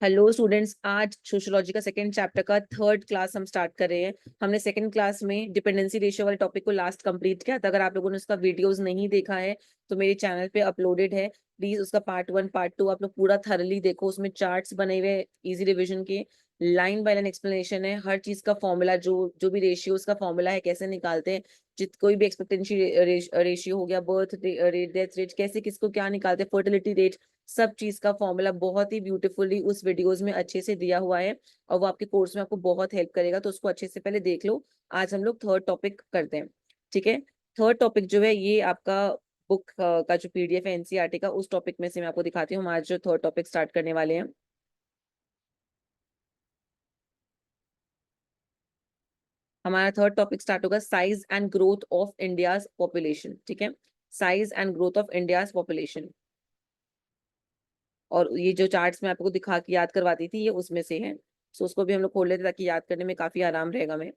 Hello students, आज sociology का second chapter का थर्ड क्लास हम स्टार्ट कर रहे हैं। हमने सेकंड क्लास में डिपेंडेंसी रेशियो वाले टॉपिक को लास्ट कंप्लीट किया था। अगर आप लोगों ने उसका वीडियोस नहीं देखा है तो मेरे चैनल पे अपलोडेड है। प्लीज उसका पार्ट 1 पार्ट 2 आप लोग पूरा थरली देखो। उसमें चार्ट्स बने हुए इजी रिविजन के, लाइन बाय लाइन एक्सप्लेनेशन है, हर चीज का फॉर्मूला, जो जो भी रेशियोज का फॉर्मूला है, कैसे निकालते हैं, कोई भी एक्सपेक्टेंसी रेशियो हो गया, बर्थ रेट, डेथ रेट, कैसे किसको क्या निकालते हैं, फर्टिलिटी रेट, सब चीज का फॉर्मूला बहुत ही ब्यूटीफुली उस वीडियोस में अच्छे से दिया हुआ है और वो आपके कोर्स में आपको बहुत हेल्प करेगा। तो उसको अच्छे से पहले देख लो। आज हम लोग थर्ड टॉपिक करते हैं, ठीक है। थर्ड टॉपिक जो है ये आपका बुक का जो पीडीएफ है एनसीईआरटी का, उस टॉपिक में से मैं आपको दिखाती हूँ। हम आज जो थर्ड टॉपिक स्टार्ट करने वाले हैं, हमारा थर्ड टॉपिक स्टार्ट होगा size and growth of India's population, ठीक है। Size and growth of India's population. और ये जो चार्ट्स मैं आपको दिखा के याद करवाती थी, ये उसमें से है। सो उसको भी हम लोग खोल लेते ताकि याद करने में काफी आराम रहेगा। मैं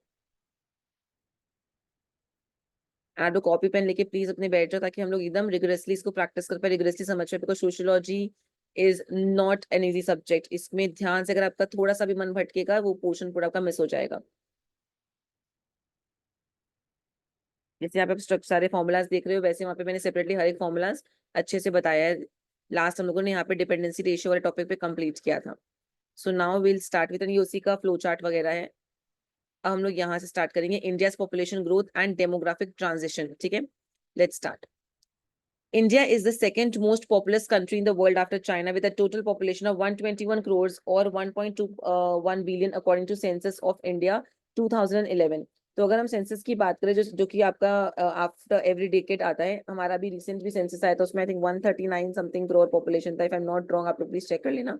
आप कॉपी पेन लेके प्लीज अपने बैठ जाओ ताकि हम लोग एकदम रिगरसली इसको प्रैक्टिस कर पाए, रिगरसली समझ पाए। Because sociology is not an easy subject. इसमें ध्यान से अगर आपका थोड़ा सा भी मन भटकेगा, वो पोर्शन पूरा आपका मिस हो जाएगा। जैसे यहाँ पे आप सारे फॉर्मूलाज देख रहे हो, वैसे वहाँ पे मैंने सेपरेटली हर एक फॉर्मूलाज अच्छे से बताया है। लास्ट हम लोगों ने यहाँ पे डिपेंडेंसी रेशियो वाले टॉपिक पे कंप्लीट किया था। So now will start with, ये उसी का फ्लो चार्ट वगैरह है। अब हम लोग यहाँ से स्टार्ट करेंगे, India population growth and demographic transition, ठीक है। Let's start. India is the second most populous country in the world after China, with a total population of 121 crores or 1.21 billion according to census of India 2011। तो अगर हम census की बात करें, जो कि आपका आफ्टर एवरी डेकेड आता है, हमारा अभी रिसेंट भी सेंसस आया था, उसमें I think 139 something crore population था। If I am not wrong, आप लोग प्लीज चेक कर लेना,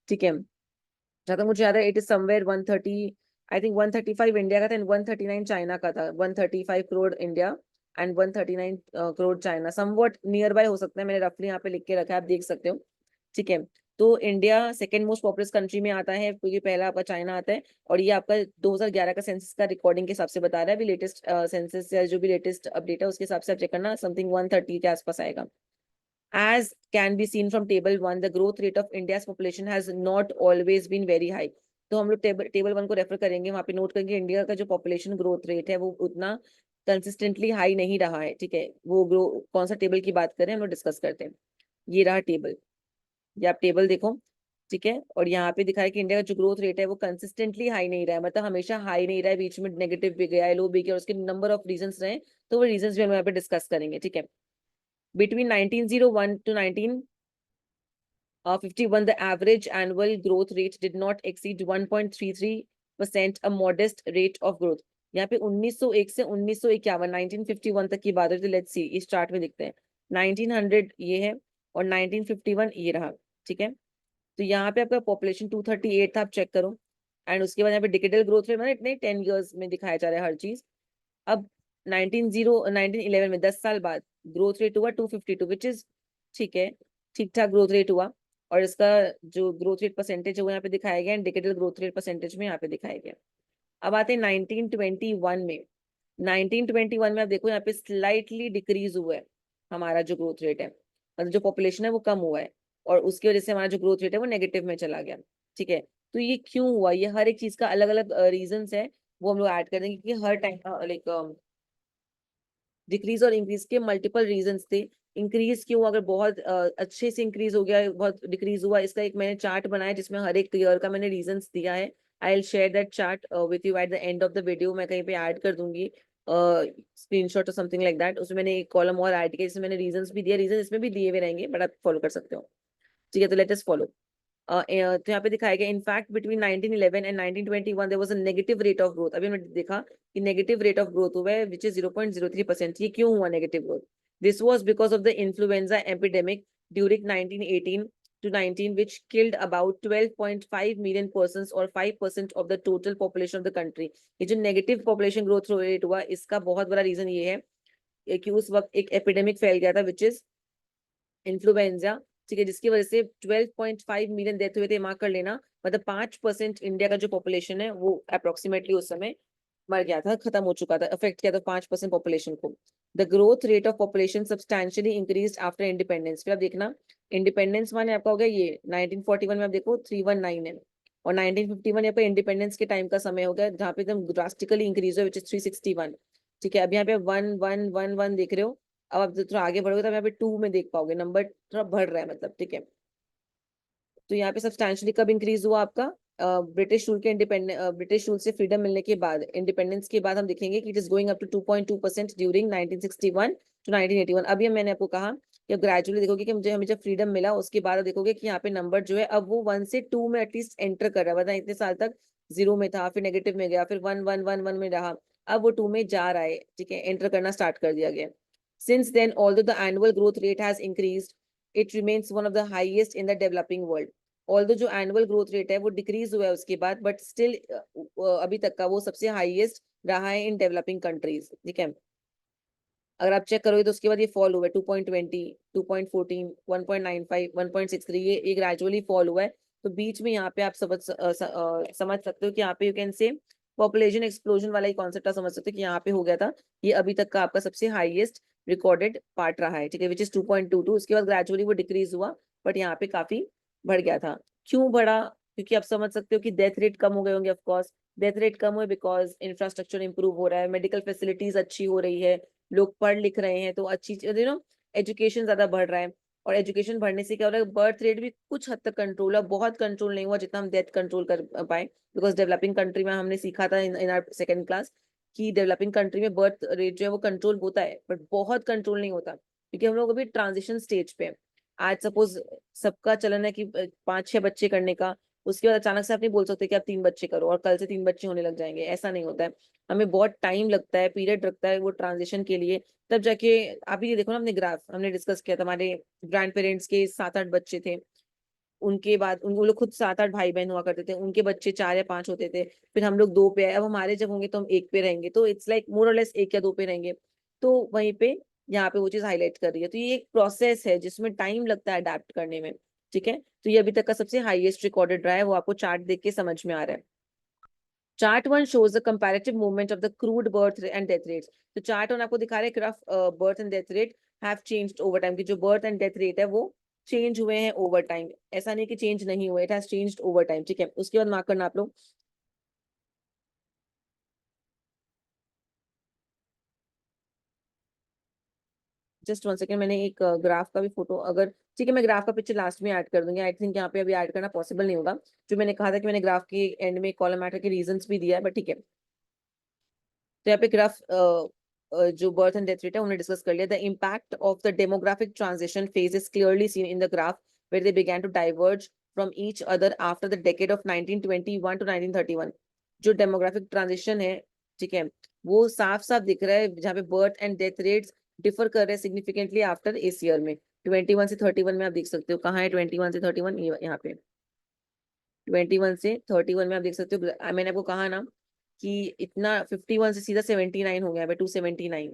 ठीक है। जहाँ तक मुझे याद है, it is somewhere 130, I think 135 India का था एंड 139 चाइना का था। 135 crore India and 139 crore China, somewhat near by हो सकता है। मैंने रफली यहाँ पे लिख के रखा है, आप देख सकते हो, ठीक है। तो India second most populous country में आता है, क्योंकि पहला आपका चाइना आता है। और ये आपका 2011 का सेंसस का रिकॉर्डिंग के हिसाब से बता रहा है। अभी लेटेस्ट सेंसस या जो भी लेटेस्ट अपडेट है उसके हिसाब से आप चेक करना, समथिंग 130 के आसपास आएगा। As can be seen from table 1, the growth rate of India's population has not always been very high। तो हम लोग टेबल 1 को रेफर करेंगे, वहां पे नोट करेंगे इंडिया का जो पॉपुलेशन ग्रोथ रेट है वो उतना कंसिस्टेंटली हाई नहीं रहा है, ठीक है। वो ग्रो कौन सा टेबल की बात करें हम लोग डिस्कस करते हैं। ये रहा टेबल, ये आप टेबल देखो, ठीक है। और यहाँ पे दिखा है कि इंडिया का जो ग्रोथ रेट है वो कंसिस्टेंटली हाई नहीं रहा है, मतलब हमेशा हाई नहीं रहा है, बीच में नेगेटिव भी गया है, लो भी गया, और उसके नंबर ऑफ रीजंस रहे। तो वो रीजंस भी हम यहाँ पे डिस्कस करेंगे, ठीक है। Between 1901 to 1951, the average annual growth rate did not exceed 1.33%, a modest rate of growth। यहाँ पे 1901 से 1951, 1951 तक की बात है। तो लेट्स सी, इस चार्ट में दिखते हैं। 1900 ये है और 1951 ये रहा, ठीक है। तो यहाँ पे आपका पॉपुलेशन 238 था, आप चेक करो। एंड उसके बाद यहाँ पे डिकेडल ग्रोथ रेट, मतलब इतने 10 ईयर्स में दिखाया जा रहा है हर चीज। अब 1911 में 10 साल बाद ग्रोथ रेट हुआ 252, विच इज ठीक है, ठीक ठाक ग्रोथ रेट हुआ। और इसका जो ग्रोथ रेट परसेंटेज है वो यहाँ पे दिखाया गया, इंडिकेटर ग्रोथ रेट परसेंटेज में यहाँ पे दिखाया गया। अब आते हैं 1921 में। 1921 में आप देखो यहाँ पे स्लाइटली डिक्रीज हुआ है हमारा जो ग्रोथ रेट है, मतलब जो पॉपुलेशन है वो कम हुआ है। और उसकी वजह से हमारा जो ग्रोथ रेट है वो नेगेटिव में चला गया, ठीक है। तो ये क्यों हुआ, ये हर एक चीज का अलग अलग रीजन है, वो हम लोग ऐड कर देंगे। क्योंकि हर टाइम लाइक डिक्रीज और इंक्रीज के मल्टीपल रीजंस थे। इंक्रीज क्यों, अगर बहुत अच्छे से इंक्रीज हो गया, बहुत डिक्रीज हुआ, इसका एक मैंने चार्ट बनाया जिसमें हर एक ईयर का मैंने रीजंस दिया है। I will share that chart with you at the end of the video. मैं कहीं पे ऐड कर दूंगी स्क्रीनशॉट और समथिंग लाइक दैट। उसमें मैंने एक कॉलम और ऐड किया जिसमें मैंने रीजंस भी दिया, रीजन इसमें भी दिए हुए रहेंगे, बट आप फॉलो कर सकते हो, ठीक है। तो लेट अस फॉलो। तो यहाँ पे दिखाया गया, in fact between 1911 and 1921 there was a negative rate of growth. अभी हमने देखा कि नेगेटिव रेट ऑफ ग्रोथ हुआ है, विच इज 0.03%। ये क्यों हुआ negative growth? This was because of the influenza epidemic during 1918 to 19, which killed about 12.5 million persons or 5% of the total population of the country। ये जो नेगेटिव पॉपुलेशन ग्रोथ रेट हुआ, इसका बहुत बड़ा रीजन ये है कि उस वक्त एक एपिडेमिक फैल गया था, विच इज इन्फ्लुएंजा, ठीक है, जिसकी वजह से 12.5 मिलियन डेथ हुए थे, मार्क कर लेना। मतलब 5% इंडिया का जो पॉपुलेशन है वो अप्रोक्सीमेटली उस समय मर गया था, खत्म हो चुका था, अफेक्ट किया था 5% पॉपुलेशन को। The growth rate of population substantially increased after independence. फिर आप देखना इंडिपेंडेंस माने आपका हो गया ये 1941 में आप देखो 319 है, और 1951 यहाँ पे इंडिपेंडेंस के टाइम का समय हो गया जहाँ पे एकदम ड्रास्टिकली इंक्रीज हुआ विच इज 361। ठीक है, अब यहाँ पे 1111 देख रहे हो। अब आप थोड़ा आगे बढ़ोगे तो यहाँ पे 2 में देख पाओगे नंबर थोड़ा बढ़ रहा है मतलब। ठीक है, तो यहाँ पे सब्सटैंशियली कब इंक्रीज हुआ आपका ब्रिटिश रूल के ब्रिटिश रूल से फ्रीडम मिलने के बाद, इंडिपेंडेंस के बाद हम देखेंगे कि it is going up to 2.2% during 1961 to 1981। अभी मैंने आपको कहा कि ग्रेजुअली देखोगे कि मुझे हमें जब फ्रीडम मिला उसके बाद देखोगे कि यहाँ पे नंबर जो है अब वो 1 से 2 में एटलीस्ट एंटर कर रहा है, वरना इतने साल तक 0 में था, फिर नेगेटिव में गया, फिर 1 में रहा, अब वो 2 में जा रहा है। ठीक है, एंटर करना स्टार्ट कर दिया गया। Since then although the annual growth rate has increased, it remains one of the highest in the developing world. Although जो एनुअल ग्रोथ रेट है वो डिक्रीज हुआ है उसके बाद, बट स्टिल अभी तक का वो सबसे हाईएस्ट रहा है इन डेवलपिंग कंट्रीज। ठीक है, अगर आप चेक करोगे तो उसके बाद ये फॉल हुआ है 2.20, 2.14, 1.95, 1.63, ये ग्रेजुअली फॉल हुआ है। तो बीच में यहाँ पे आप समझ सकते हो कि यहाँ पे you can say population explosion वाला ही कॉन्सेप्ट आप समझ सकते हो कि यहाँ पे हो गया था, ये अभी तक का आपका सबसे हाईएस्ट रिकॉर्डेड पार्ट रहा है। ठीक है, विच इज 2.22। उसके बाद ग्रेजुअली वो डिक्रीज हुआ, बट यहाँ पे काफी बढ़ गया था। क्यों बढ़ा? क्योंकि आप समझ सकते हो कि डेथ रेट कम हो गए होंगे। ऑफकोर्स डेथ रेट कम हुए बिकॉज इंफ्रास्ट्रक्चर इंप्रूव हो रहा है, मेडिकल फैसिलिटीज अच्छी हो रही है, लोग पढ़ लिख रहे हैं, तो अच्छी यू नो एजुकेशन ज्यादा बढ़ रहा है। और एजुकेशन बढ़ने से क्या हो रहा है, बर्थ रेट भी कुछ हद तक कंट्रोल है, बहुत कंट्रोल नहीं हुआ जितना हम डेथ कंट्रोल कर पाए। बिकॉज डेवलपिंग कंट्री में हमने सीखा था इन आवर सेकंड क्लास कि डेवलपिंग कंट्री में बर्थ रेट जो है वो कंट्रोल होता है, बट बहुत कंट्रोल नहीं होता, क्योंकि हम लोग अभी ट्रांजिशन स्टेज पे हैं। आज सपोज सबका चलन है कि 5-6 बच्चे करने का, उसके बाद अचानक से आप नहीं बोल सकते कि आप 3 बच्चे करो और कल से 3 बच्चे होने लग जाएंगे, ऐसा नहीं होता है। हमें बहुत टाइम लगता है, पीरियड लगता है वो ट्रांजिशन के लिए, तब जाके। आप ये देखो ना, हमने ग्राफ हमने डिस्कस किया था, हमारे ग्रैंड पेरेंट्स के 7-8 बच्चे थे, उनके बाद उन लोग खुद 7-8 भाई बहन हुआ करते थे, उनके बच्चे 4 या 5 होते थे, फिर हम लोग 2 पे आए, अब हमारे जब होंगे तो हम 1 पे रहेंगे, तो इट्स लाइक मोर और लेस 1 या 2 पे रहेंगे। तो वहीं पे यहाँ पे वो चीज हाईलाइट कर रही है, तो ये एक प्रोसेस है जिसमें टाइम लगता है अडेप्ट करने में। ठीक है, तो ये अभी तक का सबसे हाईएस्ट रिकॉर्डेड रहा है, वो आपको चार्ट देख के समझ में आ रहा है। Chart 1 shows the comparative movement of the crude birth and death rates। तो चार्ट 1 आपको दिखा रहे हैं graph birth and death rate have changed over time, कि जो बर्थ एंड डेथ रेट है वो चेंज हुए हैं ओवर टाइम, ऐसा नहीं कि चेंज नहीं हुए, it has changed over time. ठीक है, उसके बाद मार्क करना आप लोग। जस्ट 1 सेकंड, मैंने एक ग्राफ का भी फोटो, अगर ठीक है मैं ग्राफ का पिक्चर लास्ट में ऐड कर दूंगी, आई थिंक यहाँ पे अभी ऐड करना पॉसिबल नहीं होगा। जो मैंने कहा था कि मैंने ग्राफ के एंड में कॉलम ऐड करके रीजंस भी दिया है, बट ठीक है। तो यहाँ पे ग्राफ जो बर्थ एंड डेथ रेट है उन्हें डिस्कस कर लिया। The impact of the demographic transition phase is clearly seen in the graph where they began to diverge from each other after the decade of 1921 to 1931। जो demographic transition है, ठीक है, वो साफ साफ दिख रहा है जहाँ पे birth and death rates differ कर रहे हैं सिग्निफिकेंटली आफ्टर इस ईयर में। 21 से 31 में आप देख सकते हो, कहाँ है 21 से 31, यहाँ पे 21 से 31 में आप देख सकते हो। मैंने आपको कहा ना कि इतना 51 से सीधा 79 हो गया है, 279।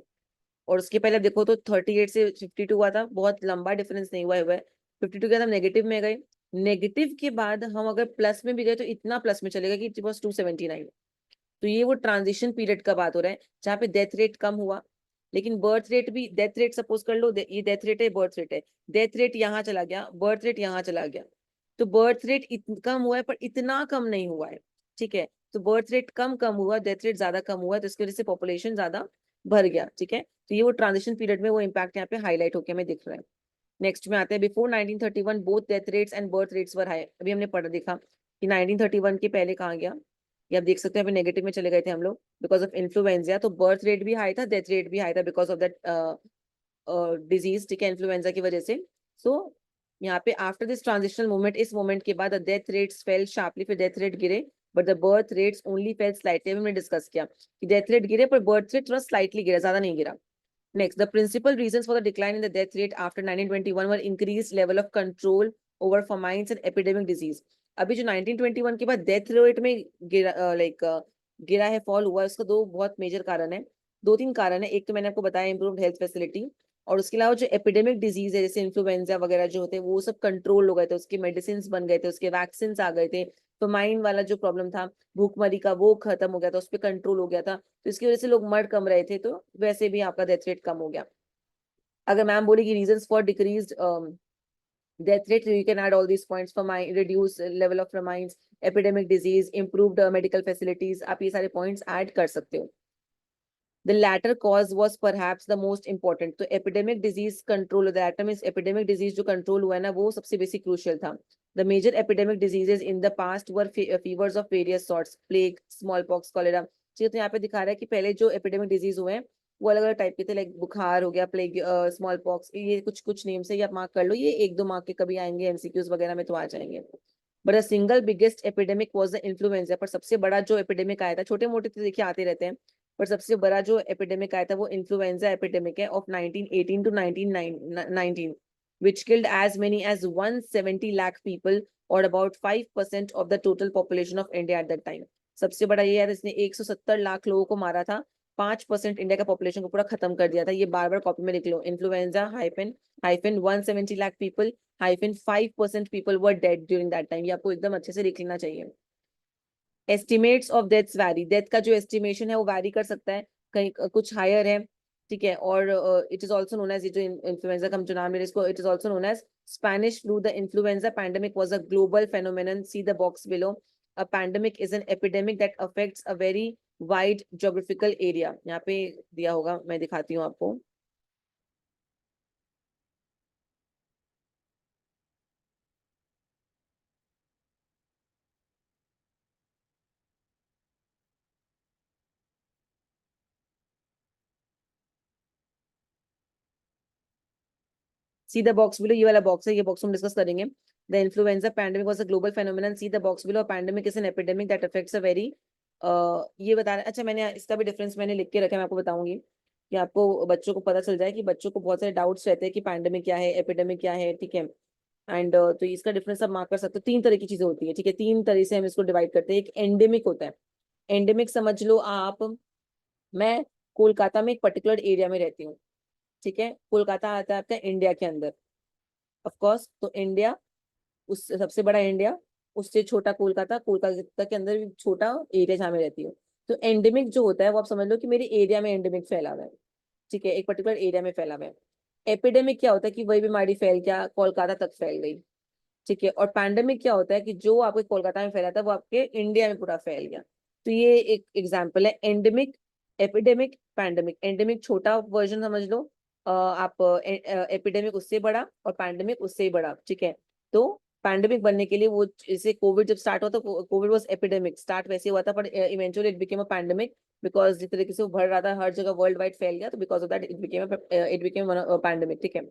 और उसके पहले आप देखो तो 38 से 52 हुआ था, बहुत लंबा डिफरेंस नहीं हुआ है। 52 के बाद हम नेगेटिव में गए, नेगेटिव के बाद हम अगर प्लस में भी गए तो इतना प्लस में चलेगा कि इट वाज 279। तो ये वो ट्रांजिशन पीरियड का बात हो रहा है जहाँ पे डेथ रेट कम हुआ, लेकिन बर्थ रेट भी, डेथ रेट सपोज कर लो ये डेथ रेट है, बर्थ रेट है, डेथ रेट यहाँ चला गया, बर्थ रेट यहाँ चला गया। तो बर्थ रेट कम हुआ है पर इतना कम नहीं हुआ है। ठीक है, तो बर्थ रेट कम कम हुआ, डेथ रेट ज्यादा कम हुआ है, तो इसकी वजह से पॉपुलेशन ज्यादा भर गया। ठीक है, तो ये वो ट्रांजिशन पीरियड में वो इम्पैक्ट यहाँ पे हाईलाइट होकर हमें दिख रहा है। नेक्स्ट में आते हैं, before 1931 both death rates and birth rates were high. अभी हमने पढ़ा देखा कि 1931 के पहले कहाँ गया, ये आप देख सकते हैं, अभी नेगेटिव में चले गए थे हम लोग बिकॉज ऑफ इन्फ्लुएंजा। तो बर्थ रेट भी हाई था, डेथ रेट भी हाई था बिकॉज ऑफ दैट डिजीज। ठीक है, इन्फ्लुएंजा की वजह से। सो यहाँ पे आफ्टर दिस ट्रांजिशनल मूवमेंट, इस मूवमेंट के बाद डेथ रेट्स फेल शार्पली, फिर डेथ रेट गिरे, but the birth rates only fail slightly. हमने डिस्कस किया कि डेथ रेट गिरे पर बर्थ रेट थोड़ा स्लाइटली गिरा, ज्यादा नहीं गिरा। Next, the principal reasons for the decline in the death rate after 1921 were increased level of control over famines and epidemic disease। अभी जो 1921 के बाद डेथ रेट में गिरा गिरा है, फॉल हुआ है, उसका दो बहुत मेजर कारण है, 2-3 कारण है। एक तो मैंने आपको बताया इंप्रूव्ड हेल्थ फैसिलिटी, और उसके अलावा जो एपिडेमिक डिजीज है जैसे इन्फ्लुएंजा वगैरह जो होते हैं वो सब कंट्रोल हो गए थे, उसके मेडिसिन बन गए थे, उसके वैक्सीन आ गए थे, फेमाइन वाला जो प्रॉब्लम था, भूखमरी का, वो खत्म हो गया था, उस पर कंट्रोल हो गया था, तो इसकी वजह से लोग मर कम रहे थे, तो वैसे भी आपका डेथ रेट कम हो गया। अगर मैम बोले कि reasons for decreased death rate, you can add all these points for my reduce level of famines, epidemic disease, improved medical facilities, आप ये सारे points add कर सकते हो। The latter cause was perhaps the most important, तो epidemic disease control, the latter means epidemic disease जो control हुआ है ना, वो सबसे basic crucial था। The major epidemic diseases in the past were fevers of various sorts, plague, smallpox, cholera। ठीक है, तो यहाँ पे दिखा रहा है कि पहले जो epidemic disease हुए हैं वो अलग अलग टाइप के थे, लाइक बुखार हो गया, प्लेग, स्मॉल पॉक्स, ये कुछ कुछ नेम से ये आप मार्क कर लो, ये एक दो मार्क के कभी आएंगे एमसीक्यूज वगैरह में तो आ जाएंगे। But the single biggest epidemic was the influenza, पर सबसे बड़ा जो एपिडेमिक आया था, छोटे मोटे तो देखिए आते रहते हैं, पर सबसे बड़ा जो एपिडेमिक आया था वो इन्फ्लुएंजा एपिडेमिक है of 1918 to 1919, which killed as many as 170 lakh people or about 5% of the total population of India at that time। सबसे बड़ा ये है, इसने 170 लाख लोगों को मारा था, 5% इंडिया का पॉपुलेशन को पूरा खत्म कर दिया था। ये बार बार कॉपी में लिख लो, influenza hyphen hyphen 170 lakh people hyphen 5% people were dead during that time. ये आपको एकदम अच्छे से लिख लेना चाहिए। Estimates of deaths vary, death का जो एस्टिमेशन है वो वैरी कर सकता है, कहीं कुछ हायर है, ठीक है। और it is also known as, ये जो इन्फ्लुएंजा का हम जो नाम ले रहे हैं इसको, it is also known as Spanish flu. The influenza pandemic was a global phenomenon, see the box below. A pandemic is an epidemic that affects a very wide geographical area. यहाँ पे दिया होगा, मैं दिखाती हूँ आपको। सी द बॉक्स बिलो, ये वाला बॉक्स है, ये बॉक्स हम डिस्कस करेंगे। The influenza pandemic was a global phenomenon, see the box below. Pandemic is an epidemic that affects a very, ये बता रहे, अच्छा मैंने इसका भी डिफरेंस मैंने लिख के रखा है, मैं आपको बताऊंगी कि आपको बच्चों को पता चल जाए कि बच्चों को बहुत सारे डाउट्स रहते हैं कि पैंडेमिक क्या है, एपिडेमिक क्या है, ठीक है। एंड तो इसका डिफरेंस आप मार्क कर सकते हो। तीन तरह की चीजें होती है, ठीक है, तीन तरह से हम इसको डिवाइड करते हैं। एक एंडेमिक होता है, एंडेमिक समझ लो आप, मैं कोलकाता में एक पर्टिकुलर एरिया में रहती हूँ, ठीक है, कोलकाता आता है आपका इंडिया के अंदर, ऑफ कोर्स, तो इंडिया, उस सबसे बड़ा इंडिया, उससे छोटा कोलकाता, कोलकाता के अंदर भी छोटा एरिया जहाँ में रहती हूँ। तो एंडेमिक जो होता है वो आप समझ लो कि मेरे एरिया में एंडेमिक फैला हुआ है, ठीक है, एक पर्टिकुलर एरिया में फैला हुआ है। एपिडेमिक क्या होता है कि वही बीमारी फैल गया, कोलकाता तक फैल गई, ठीक है। और पैंडेमिक क्या होता है कि जो आपके कोलकाता में फैला था वो आपके इंडिया में पूरा फैल गया। तो ये एक एग्जाम्पल है, एंडेमिक, एपिडेमिक, पैंडेमिक। एंडेमिक छोटा वर्जन समझ लो, आप एपिडेमिक उससे बड़ा और पैंडेमिक उससे ही बड़ा, ठीक है। तो पैंडेमिक बनने के लिए वो, जैसे कोविड जब स्टार्ट हुआ तो कोविड वाज एपिडेमिक, स्टार्ट वैसे हुआ था, पर eventually it became a pandemic, because जिस तरीके से वो बढ़ रहा था हर जगह वर्ल्ड वाइड फैल गया, तो because of that it became pandemic, ठीक है।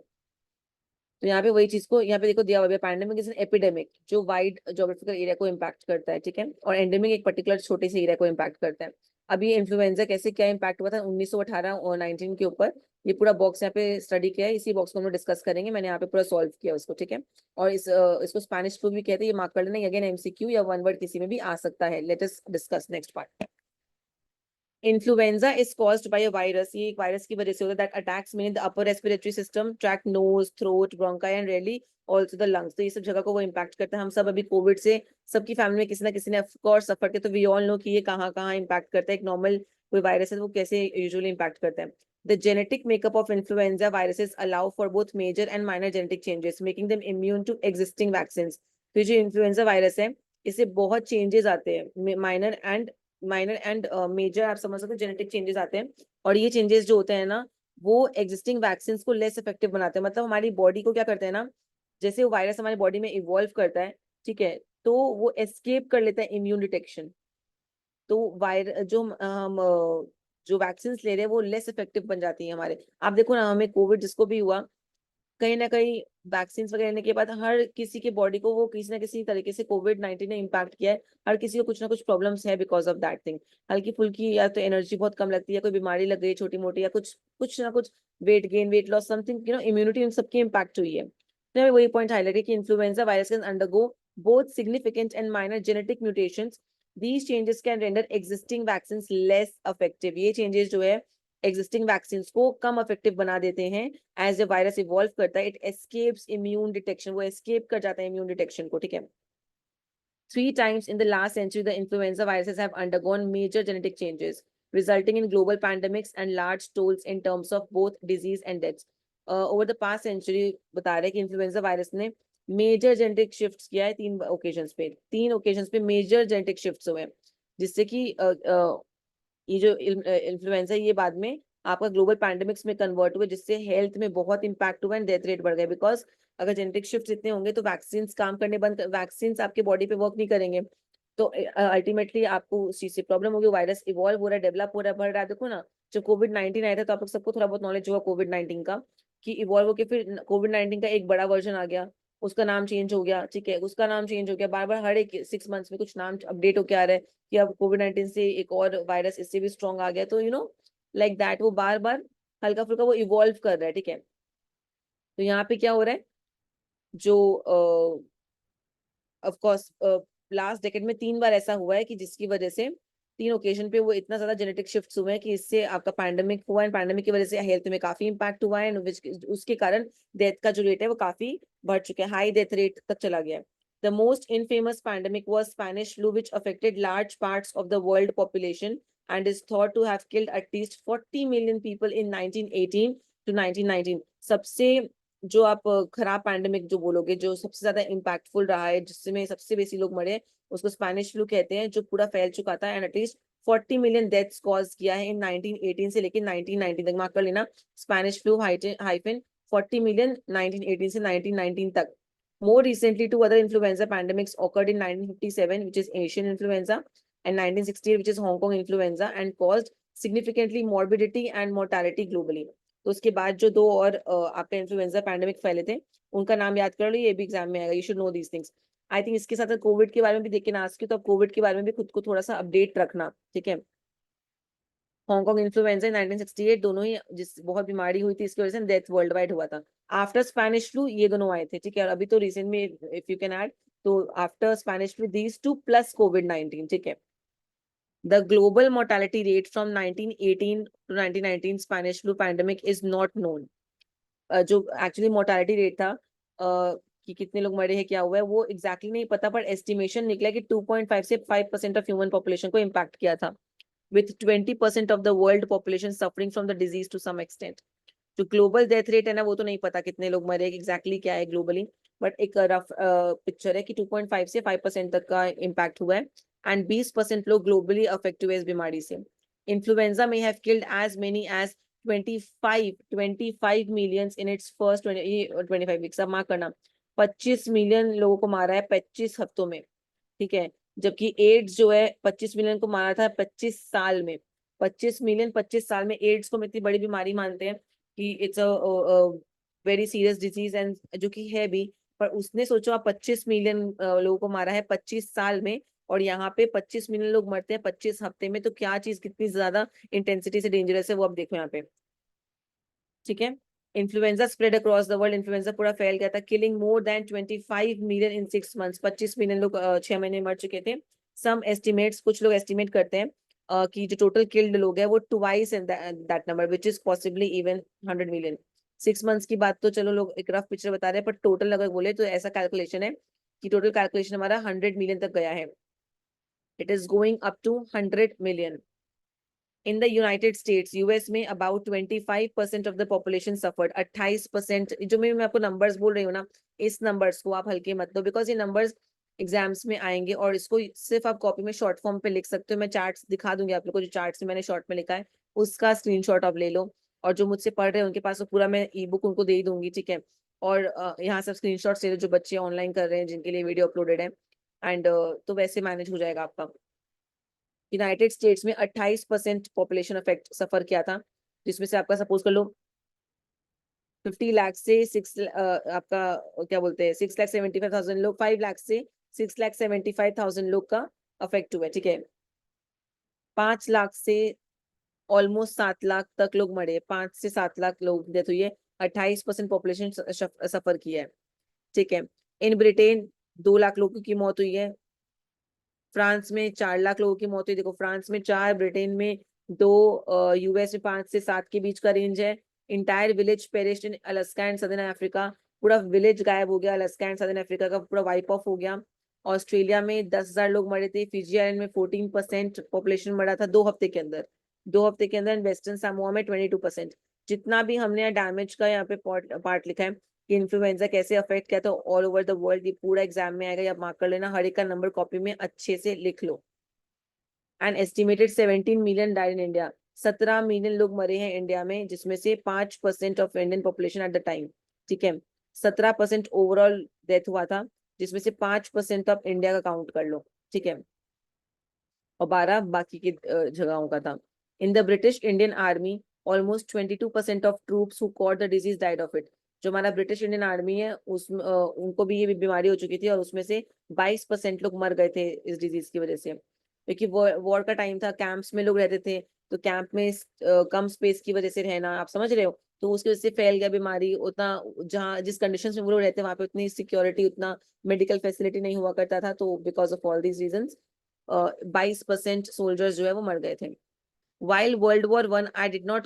तो यहाँ पे वही चीज को यहाँ पे देखो दिया हुआ है, पैंडेमिक इज एन एपिडेमिक जो वाइड ज्योग्राफिकल एरिया को इम्पैक्ट करता है, ठीक है, और एंडेमिक एक पर्टिकुलर छोटे से एरिया को इम्पैक्ट करता है। अब ये इन्फ्लुएंजा कैसे क्या इम्पैक्ट हुआ था 1918 और 19 के ऊपर, ये पूरा बॉक्स यहाँ पे स्टडी किया है, इसी बॉक्स को हम लोग डिस्कस करेंगे, मैंने यहाँ पे पूरा सॉल्व किया उसको, ठीक है। और इसको स्पेनिश फ्लू भी कहते हैं, ये मार्क कर लेना, अगेन एमसीक्यू या वन वर्ड किसी में भी आ सकता है। Let us discuss next part. Influenza is caused by a virus, ये एक वायरस की वजह से होता है, that attacks main the upper respiratory system, tract, nose, throat, bronchi and rarely also the lungs. तो ये सब जगह को वो इम्पैक्ट करता है। हम सब अभी कोविड से सबकी फैमिली में किसी ना किसी ने ऑफ कोर्स सफर किया, तो वी ऑल नो कि ये कहाँ कहाँ इम्पैक्ट करता है। एक नॉर्मल कोई वायरस है वो कैसे यूजुअली इम्पैक्ट करता है। The genetic makeup of influenza viruses allow for both major and minor genetic changes making them immune to existing vaccine. तो जो इन्फ्लुएंजा वायरस है इससे बहुत चेंजेस आते हैं, माइनर एंड मेजर, आप समझ सकते हो जेनेटिक चेंजेस आते हैं। और ये चेंजेस जो होते हैं ना, वो एग्जिस्टिंग वैक्सीन को लेस इफेक्टिव बनाते हैं। मतलब हमारी बॉडी को क्या करते हैं ना, जैसे वो वायरस हमारी बॉडी में इवॉल्व करता है, ठीक है, तो वो एस्केप कर लेता है इम्यून डिटेक्शन। तो वायर जो हम जो वैक्सीन ले रहे हैं वो लेस इफेक्टिव बन जाती है हमारे। आप देखो ना, हमें कोविड जिसको भी हुआ, कहीं ना कहीं वैक्सीन वगैरह लेने के बाद हर किसी की बॉडी को वो किसी ना किसी तरीके से कोविड-19 ने इम्पैक्ट किया है। हर किसी को कुछ ना कुछ प्रॉब्लम्स है बिकॉज ऑफ दैट थिंग। हल्की फुल्की या तो एनर्जी बहुत कम लगती है, कोई बीमारी लग गई छोटी मोटी, या कुछ कुछ ना कुछ weight gain, weight loss, something, immunity इन सबकी इम्पैक्ट हुई है। तो हमें वही पॉइंट हाईलाइट है कि influenza virus can undergo both significant and minor genetic mutations. These changes can render existing vaccines less effective. ये changes जो है एग्जिस्टिंग वैक्सीन को कम इफेक्टिव बना देते हैं। एज ए वायरस इवॉल्व करता है, इट एस्केप्स इम्यून डिटेक्शन, वो एस्केप कर जाता है इम्यून डिटेक्शन को, ठीक है। 3 times in the last century, the influenza viruses have undergone major genetic changes, resulting in global pandemics and large tolls in terms of both disease and deaths. Over the past century, बता रहे हैं कि influenza virus ने major genetic shifts किया है 3 occasions पे major genetic shifts हुए हैं, जिससे कि ये जो इन्फ्लुएंजा ये बाद में आपका ग्लोबल पैंडेमिक्स में कन्वर्ट हुए, जिससे हेल्थ में बहुत इंपैक्ट हुआ एंड डेथ रेट बढ़ गए। बिकॉज अगर जेनेटिक शिफ्ट इतने होंगे तो वैक्सीन काम करने बंद, वैक्सीन आपके बॉडी पे वर्क नहीं करेंगे, तो अल्टीमेटली आपको उस चीज से प्रॉब्लम होगी। वायरस इवॉल्व हो रहा है, डेवलप हो रहा है, बढ़ रहा है। देखो ना, जब कोविड-19 आया था तो आप लोग सबको थोड़ा बहुत नॉलेज होगा कोविड-19 का, कि इवॉल्व होकर फिर कोविड-19 का एक बड़ा वर्जन आ गया, उसका नाम चेंज हो गया, ठीक है, उसका नाम चेंज हो गया, बार बार हर एक 6 मंथ्स में कुछ नाम अपडेट होके आ रहा है कि अब कोविड-19 से एक और वायरस इससे भी स्ट्रॉन्ग आ गया। तो लाइक दैट वो बार बार हल्का फुल्का वो इवॉल्व कर रहा है, ठीक है। तो यहाँ पे क्या हो रहा है, जो ऑफ कोर्स लास्ट डेकेड में 3 बार ऐसा हुआ है कि जिसकी वजह से 3 ओकेजन पे वो इतना ज्यादा जेनेटिक शिफ्ट्स हुए हैं कि इससे आपका पैंडेमिक हुआ है, पैंडेमिक की वजह से हेल्थ में काफी इंपैक्ट हुआ है, उसके कारण डेथ का जो रेट है वो काफी बढ़ चुका है, हाई डेथ रेट तक चला गया है। The most infamous pandemic was Spanish flu, which affected large parts of the world population and is thought to have killed at least 40 million people in 1918 to 1919. सबसे जो आप खराब पैंडेमिक जो बोलोगे, जो सबसे ज्यादा इम्पैक्टफुल रहा है, जिसमें सबसे बेसी लोग मरे, उसको स्पेनिश फ्लू कहते हैं, जो पूरा फैल चुका था and at least 40 million deaths cause किया है इन 1918 से लेकर 1919 तक। मार्क कर लेना, स्पेनिश फ्लू हाइफन 40 मिलियन 1918 से 1919 तक। More recently, 2 other influenza pandemics occurred in 1957, which is Asian influenza, and 1968, which is Hong Kong influenza, and caused significantly morbidity and mortality globally. तो उसके बाद जो 2 और आपका इन्फ्लुएंजा पैंडेमिक फैले थे, उनका नाम याद कर लो, ये भी एग्जाम में आएगा, you should know these things. I think इसके साथ कोविड के बारे में भी देख के ना आस्क, तो अब कोविड के बारे में भी खुद को थोड़ा सा अपडेट रखना, ठीक है। हांगकांग इन्फ्लुएंजा 1968, दोनों ही जिस बहुत बीमारी हुई थी इसकी वजह से डेथ वर्ल्ड वाइड हुआ था। आफ्टर स्पेनिश फ्लू ये दोनों आए थे, ठीक है। और अभी तो रिसेंट में इफ यू कैन ऐड, तो after Spanish flu these 2 plus कोविड-19, ठीक है। The global mortality rate from 1918 to 1919 Spanish flu pandemic is not known. जो एक्चुअली मोर्टालिटी रेट था कि कितने लोग मरे हैं, क्या हुआ है, वो एग्जैक्टली नहीं पता, पर एस्टिमेशन निकला कि 2.5 से 5% ऑफ ह्यूमन पॉपुलेशन को इम्पैक्ट किया था, with 20% of the world population suffering from the disease to some extent. जो ग्लोबल डेथ रेट है ना, वो तो नहीं पता कितने लोग मरे एग्जैक्टली क्या है ग्लोबली, बट एक रफ पिक्चर है कि 2.5 से 5% तक का इम्पैक्ट हुआ है एंड 20% लोग ग्लोबली अफेक्ट हुए इस बीमारी से। इन्फ्लुएंजा में have killed as many as 25 millions in its first 25 weeks. अब मार्क करना, 25 मिलियन लोगों को मारा है 25 हफ्तों में, ठीक है। जबकि एड्स जो है 25 मिलियन को मारा था 25 साल में। 25 मिलियन 25 साल में, एड्स को हम इतनी बड़ी बीमारी मानते हैं कि it's a very serious disease and जो कि है भी, पर उसने सोचो आप 25 मिलियन लोगों को मारा है 25 साल में, और यहाँ पे 25 मिलियन लोग मरते हैं 25 हफ्ते में, तो क्या चीज कितनी ज्यादा इंटेंसिटी से डेंजरस है वो आप देखो यहाँ पे, ठीक है। Influenza spread across the world, influenza पूरा फैल गया था, killing more than 25 million in 6 months. 25 million लोग 6 महीने मर चुके थे। सम एस्टिमेट्स, कुछ लोग एस्टिमेट करते हैं कि जो टोटल किल्ड लोग हैं वो twice in that number, which is possibly even 100 million. 6 months की बात तो चलो लोग एक रफ पिक्चर बता रहे हैं, पर टोटल अगर बोले तो ऐसा कैलकुलेशन है कि टोटल कैलकुलेशन हमारा 100 मिलियन तक गया है। It is going up to 100 million. In the United States, US में about 25% of the population suffered. 28%, जो मैं आपको नंबर्स बोल रही हूँ ना, इस नंबर्स को आप हल्के मत लो, बिकॉज ये नंबर्स एग्जाम्स में आएंगे और इसको सिर्फ आप कॉपी में शॉर्ट फॉर्म पे लिख सकते हो। मैं चार्ट्स दिखा दूंगी आप लोग को, जो चार्ट्स में मैंने शॉर्ट में लिखा है उसका स्क्रीनशॉट आप ले लो, और जो मुझसे पढ़ रहे हैं उनके पास तो पूरा मैं ई बुक उनको दे ही दूंगी, ठीक है। और यहाँ सब स्क्रीनशॉट्स ले लो जो बच्चे ऑनलाइन कर रहे हैं, जिनके लिए वीडियो अपलोडेड है, एंड तो वैसे मैनेज हो जाएगा आपका। यूनाइटेड स्टेट्स में 28% पॉपुलेशन अफेक्ट सफर किया था, जिसमें से आपका सपोज कर लो 50 लाख से 6 आपका क्या बोलते हैं 6,75,000 लोग, 5 लाख से 6,75,000 लोग का अफेक्ट हुआ है, ठीक है। 5 लाख से ऑलमोस्ट 7 लाख तक लोग मरे, 5 से 7 लाख लोग डेथ हुई है। 28% पॉपुलेशन सफर किया है, ठीक है। इन ब्रिटेन 2 लाख लोगों की मौत हुई है। फ्रांस में 4 लाख लोगों की मौत हुई, देखो फ्रांस में 4, ब्रिटेन में 2, यूएस में 5 से 7 के बीच का रेंज है। Entire village perished in Alaska and southern Africa, पूरा विलेज गायब हो गया, अलास्का एंड सदर्न अफ्रीका का पूरा वाइप ऑफ हो गया। ऑस्ट्रेलिया में 10,000 लोग मरे थे, फिजी आइलैंड में 14% पॉपुलेशन मरा था 2 हफ्ते के अंदर, 2 हफ्ते के अंदर। वेस्टर्न सामोआ में 22%। जितना भी हमने यहाँ डैमेज का यहाँ पे पार्ट लिखा है कि इन्फ्लुएंजा कैसे अफेक्ट किया था ऑल ओवर द वर्ल्ड, ये पूरा एग्जाम में आएगा, या मार्क कर लेना, हर एक का नंबर कॉपी में अच्छे से लिख लो। And estimated 17 million died in India, 17 million लोग मरे हैं इंडिया में, जिसमें से 5% of Indian population at the time, ठीक है। 17% ओवरऑल डेथ हुआ था, जिसमें से 5% ऑफ इंडिया का काउंट कर लो, ठीक है, और 12 बाकी की जगहों का था। In the British Indian army almost 22% of troops who caught the disease died of it. जो हमारा ब्रिटिश इंडियन आर्मी है उसमें उनको भी ये बीमारी हो चुकी थी, और उसमें से 22% लोग मर गए थे इस डिजीज की वजह से, क्योंकि वॉर का टाइम था, कैंप्स में लोग रहते थे, तो कैंप में कम स्पेस की वजह से रहना, आप समझ रहे हो, तो उसकी वजह से फैल गया बीमारी। उतना जहाँ जिस कंडीशन में वो लोग रहते हैं वहां पे उतनी सिक्योरिटी, उतना मेडिकल फैसिलिटी नहीं हुआ करता था, तो because of all these reason 22% soldiers जो है वो मर गए थे। While World War One, I did not.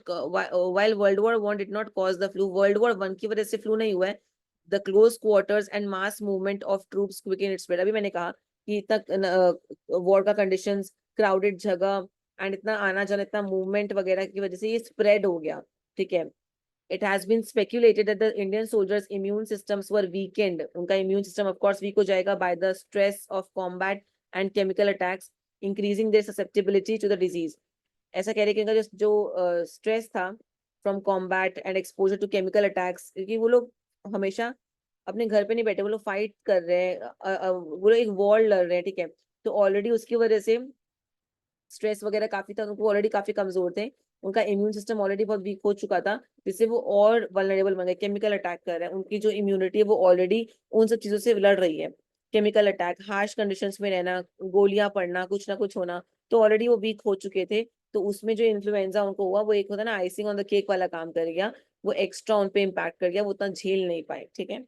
While World War One did not cause the flu, World War One की वजह से फ्लू नहीं हुआ है। The close quarters and mass movement of troops quicken its spread। अभी मैंने कहा कि इतना वॉर का कंडीशंस, क्राउडेड जगह एंड इतना आना जाना, इतना मूवमेंट वगैरह की वजह से ये स्प्रेड हो गया, ठीक है। It has been speculated that the Indian soldiers' immune systems were weakened। उनका immune system of course weak हो जाएगा by the stress of combat and chemical attacks, increasing their susceptibility to the disease। ऐसा कह रहे कि इनका जो stress था from combat and exposure to chemical attacks, क्योंकि वो लोग हमेशा अपने घर पे नहीं बैठे, वो लोग फाइट कर रहे हैं, वो लोग एक वॉर लड़ रहे हैं, ठीक है, तो ऑलरेडी उसकी वजह से स्ट्रेस वगैरह काफी था, उनको ऑलरेडी काफी कमजोर थे, उनका इम्यून सिस्टम ऑलरेडी बहुत वीक हो चुका था, जिससे वो और वल्नरेबल बन गए, केमिकल अटैक कर रहे हैं, उनकी जो इम्यूनिटी है वो ऑलरेडी उन सब चीजों से लड़ रही है। केमिकल अटैक, हार्श कंडीशंस में रहना, गोलियां पड़ना, कुछ ना कुछ होना, तो ऑलरेडी वो वीक हो चुके थे। तो उसमें जो इन्फ्लुएंजा उनको हुआ, वो एक होता है ना आइसिंग ऑन द केक वाला काम कर गया, वो एक्स्ट्रा उन पे इम्पैक्ट कर गया, वो उतना झेल नहीं पाए, ठीक है।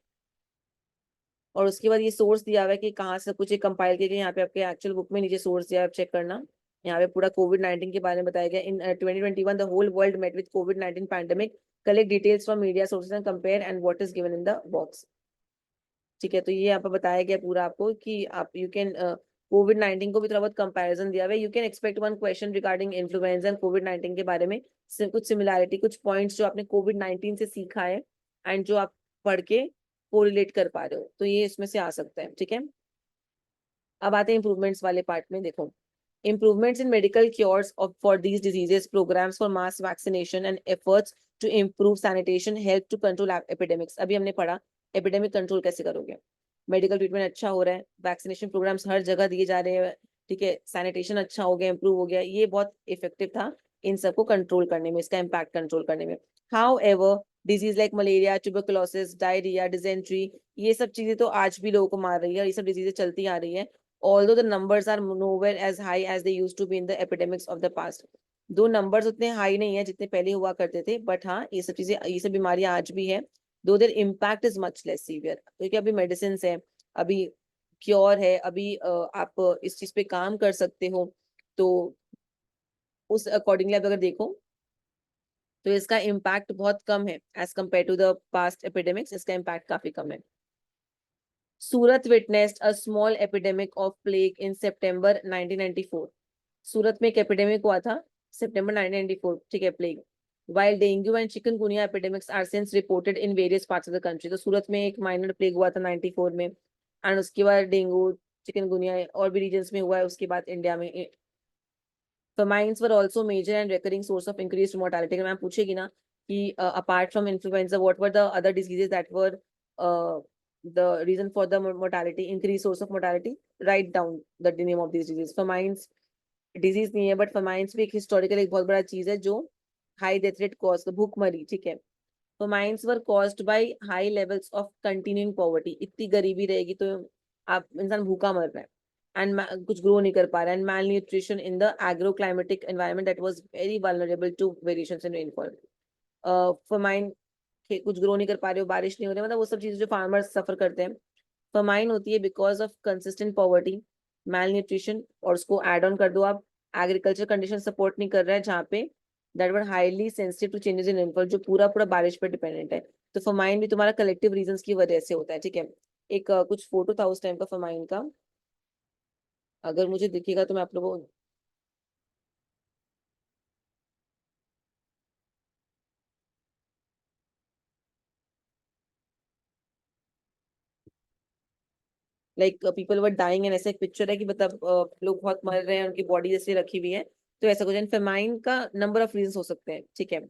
और उसके बाद ये सोर्स दिया हुआ है कि कहाँ से कुछ कंपाइल किया गया, यहाँ पे आपके एक्चुअल बुक में नीचे सोर्स दिया है, आप चेक करना। यहाँ पे पूरा कोविड-19 के बारे में बताया गया। In 2021 the whole world met with कोविड-19 pandemic, collect details from media sources and compare and what is given in the box, ठीक है। तो ये यहाँ पे बताया गया पूरा आपको कि आप यू कैन कोविड-19 को भी थोड़ा बहुत कंपैरिजन दिया हुआ है। You can expect one question regarding influenza and कोविड-19 के बारे में, कुछ सिमिलैरिटी, कुछ पॉइंट्स जो आपने कोविड-19 से सीखा है एंड जो आप पढ़ के कोरिलेट कर पा रहे हो, तो ये इसमें से आ सकता है, ठीक है। अब आते हैं इंप्रूवमेंट्स वाले पार्ट में। देखो, improvements in medical cures for these diseases, programs for mass vaccination and efforts to improve sanitation help to control epidemics। अभी हमने पढ़ा एपिडेमिक कंट्रोल कैसे करोगे, मेडिकल ट्रीटमेंट अच्छा हो रहा है, वैक्सीनेशन प्रोग्राम्स हर जगह दिए जा रहे हैं, ठीक है, सैनिटेशन अच्छा हो गया, इंप्रूव हो गया, ये बहुत इफेक्टिव था इन सबको कंट्रोल करने में, इसका इम्पैक्ट कंट्रोल करने में। How ever disease like malaria, tuberculosis, diarrhoea, dysentery, ये सब चीजें तो आज भी लोगों को मार रही है, और ये सब डिजीजें चलती आ रही है, although the numbers are nowhere as high as they used to be in the epidemics of the past। दो नंबर्स उतने हाई नहीं है जितने पहले हुआ करते थे, बट हाँ ये सब चीजें, ये सब बीमारियां आज भी है, दो there impact is much less severe, क्योंकि अभी मेडिसिन है, अभी क्योर है, अभी आप इस चीज पे काम कर सकते हो, तो उस अकॉर्डिंगली आप अगर देखो तो इसका इम्पैक्ट बहुत कम है as compare to the past epidemics, इसका इम्पैक्ट काफी कम है। Surat witnessed a small epidemic of plague in September 1994। Surat में एक एपिडेमिक हुआ था सितंबर 1994, ठीक है, plague. While dengue and chikungunya epidemics are since reported in various parts of the country। तो सूरत में एक माइनर प्लेग हुआ था 94 में, एंड उसके बाद डेंगू, चिकनगुनिया और भी रीजन्स में हुआ है, उसके बाद इंडिया में। Famines were also major and recurring source of increased mortality। Ma'am पूछेगी ना कि apart from influenza what were the other diseases that were uh, the reason for the mortality, increased source of mortality, write down the name of these diseases। famines disease नहीं है, but famines भी एक historical एक बहुत बड़ा चीज है जो हाई डेथ रेट कॉज, भूखमरी, ठीक है। famines were caused by high levels of continuing poverty। इतनी गरीबी रहेगी तो आप इंसान भूखा मर रहा है, एंड कुछ ग्रो नहीं कर पा रहा है, and malnutrition in the agro climatic environment that was very vulnerable to variations in rainfall. Famine, कुछ ग्रो नहीं कर पा रहे हो, बारिश नहीं हो रही, मतलब वो सब चीजें जो फार्मर्स सफर करते हैं। फमाइन होती है because of consistent poverty, mall nutrition, और उसको एड ऑन कर दो आप, एग्रीकल्चर कंडीशन सपोर्ट नहीं कर रहा है जहाँ पे that were highly sensitive to changes in rainfall, जो पूरा पूरा बारिश पर डिपेंडेंट है। तो फमाइन भी तुम्हारा कलेक्टिव रीजंस की वजह से होता है, ठीक है। एक कुछ फोटो था उस टाइम का फमाइन का, अगर मुझे दिखेगा तो मैं आप लोगों को like people were dying and ऐसा एक पिक्चर है कि मतलब लोग बहुत मर रहे हैं, उनकी बॉडी जैसे रखी हुई है, तो ऐसा कुछ फेमाइन का नंबर ऑफ रीजन हो सकते हैं, ठीक है।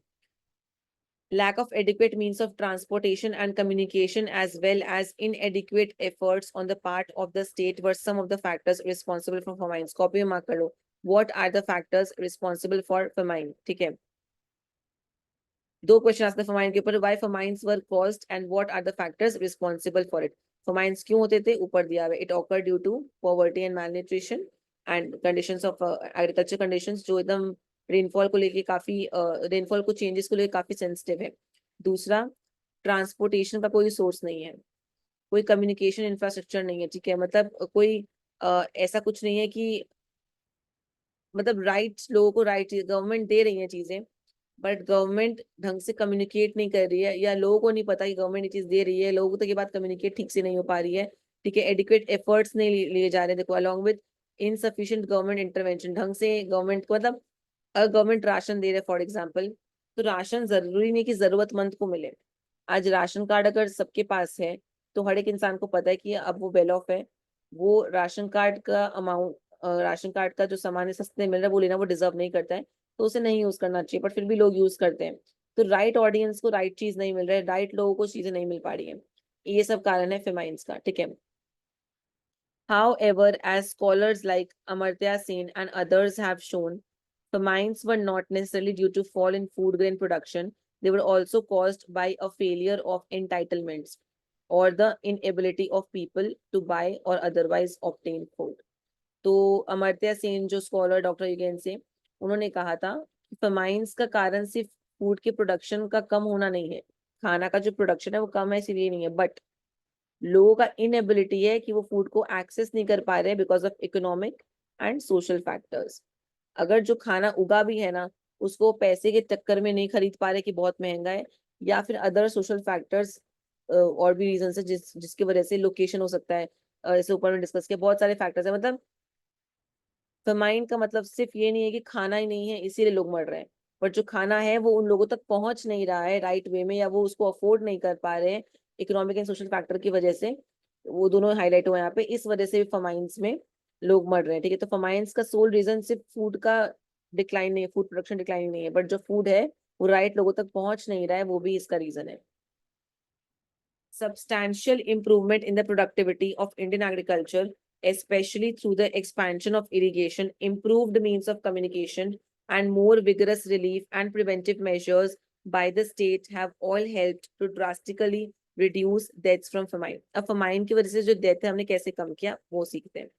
Lack of adequate means of transportation and communication as well as inadequate efforts on the part of the state were some of the factors responsible for famines. Copy में mark कर लो. What are the factors responsible for famine? ठीक है. दो question आते हैं famine के ऊपर. Why famines were caused and what are the factors responsible for it? Famines क्यों होते थे? ऊपर दिया हुआ है. It occurred due to poverty and malnutrition and conditions of agriculture conditions जो एकदम रेनफॉल को लेके काफी रेनफॉल को चेंजेस को लेके काफी सेंसिटिव है. दूसरा, ट्रांसपोर्टेशन का कोई सोर्स नहीं है, कोई कम्युनिकेशन इंफ्रास्ट्रक्चर नहीं है, ठीक है। मतलब कोई ऐसा कुछ नहीं है कि मतलब राइट्स लोगों को राइट गवर्नमेंट दे रही है चीजें, बट गवर्नमेंट ढंग से कम्युनिकेट नहीं कर रही है, या लोगों को नहीं पता कि गवर्नमेंट ये चीज दे रही है, लोगों तक ये बात कम्युनिकेट ठीक से नहीं हो पा रही है, ठीक है। एडिक्वेट एफर्ट्स नहीं लिए जा रहे। देखो, along with insufficient government intervention, ढंग से गवर्नमेंट को मतलब अगर गवर्नमेंट राशन दे रहे फॉर एग्जाम्पल, तो राशन जरूरी नहीं कि जरूरतमंद को मिले। आज राशन कार्ड अगर सबके पास है तो हर एक इंसान को पता है कि अब वो वेल ऑफ है, वो राशन कार्ड का अमाउंट, राशन कार्ड का जो सामान है सस्ते मिल रहा है वो लेना वो डिजर्व नहीं करता है, तो उसे नहीं यूज करना चाहिए, पर फिर भी लोग यूज करते हैं। तो राइट ऑडियंस को राइट चीज नहीं मिल रहा है, राइट लोगों को चीजें नहीं मिल पा रही है, ये सब कारण है फेमाइंस का, ठीक है। However, as scholars like Amartya Sen and others have shown, famines were not necessarily due to fall in food grain production. They were also caused by a failure of entitlements or the inability of people to buy or otherwise obtain food. तो अमर्त्य सेन जो scholar doctor Eugen से, उन्होंने कहा था कि famines का कारण सिर्फ फूड के प्रोडक्शन का कम होना नहीं है, खाना का जो प्रोडक्शन है वो कम है इसलिए नहीं है, बट लोगों का इनएबिलिटी है कि वो फूड को एक्सेस नहीं कर पा रहे हैं because of economic and social factors. अगर जो खाना उगा भी है ना, उसको पैसे के चक्कर में नहीं खरीद पा रहे कि बहुत महंगा है, या फिर अदर सोशल फैक्टर्स और भी रीजन है जिसकी वजह से लोकेशन हो सकता है, जैसे ऊपर में डिस्कस किया, बहुत सारे फैक्टर्स है। मतलब फेमाइन का मतलब सिर्फ ये नहीं है कि खाना ही नहीं है इसीलिए लोग मर रहे हैं, पर जो खाना है वो उन लोगों तक पहुंच नहीं रहा है राइट वे में, या वो उसको अफोर्ड नहीं कर पा रहे हैं इकोनॉमिक एंड सोशल फैक्टर की वजह से। वो दोनों हाईलाइट हुए यहाँ पे, इस वजह से भी फेमाइंस में लोग मर रहे हैं, ठीक है। तो फेमाइंस का सोल रीजन सिर्फ फूड का डिक्लाइन नहीं है, फूड प्रोडक्शन डिक्लाइन नहीं है, बट जो फूड है वो राइट लोगों तक पहुंच नहीं रहा है, वो भी इसका रीजन है। Substantial improvement in the productivity of Indian agriculture, especially through the expansion of irrigation, improved means of communication, and more vigorous relief and preventive measures by the state have all helped to drastically reduce deaths from famine. अब famine की वजह से जो death है हमने कैसे कम किया वो सीखते हैं।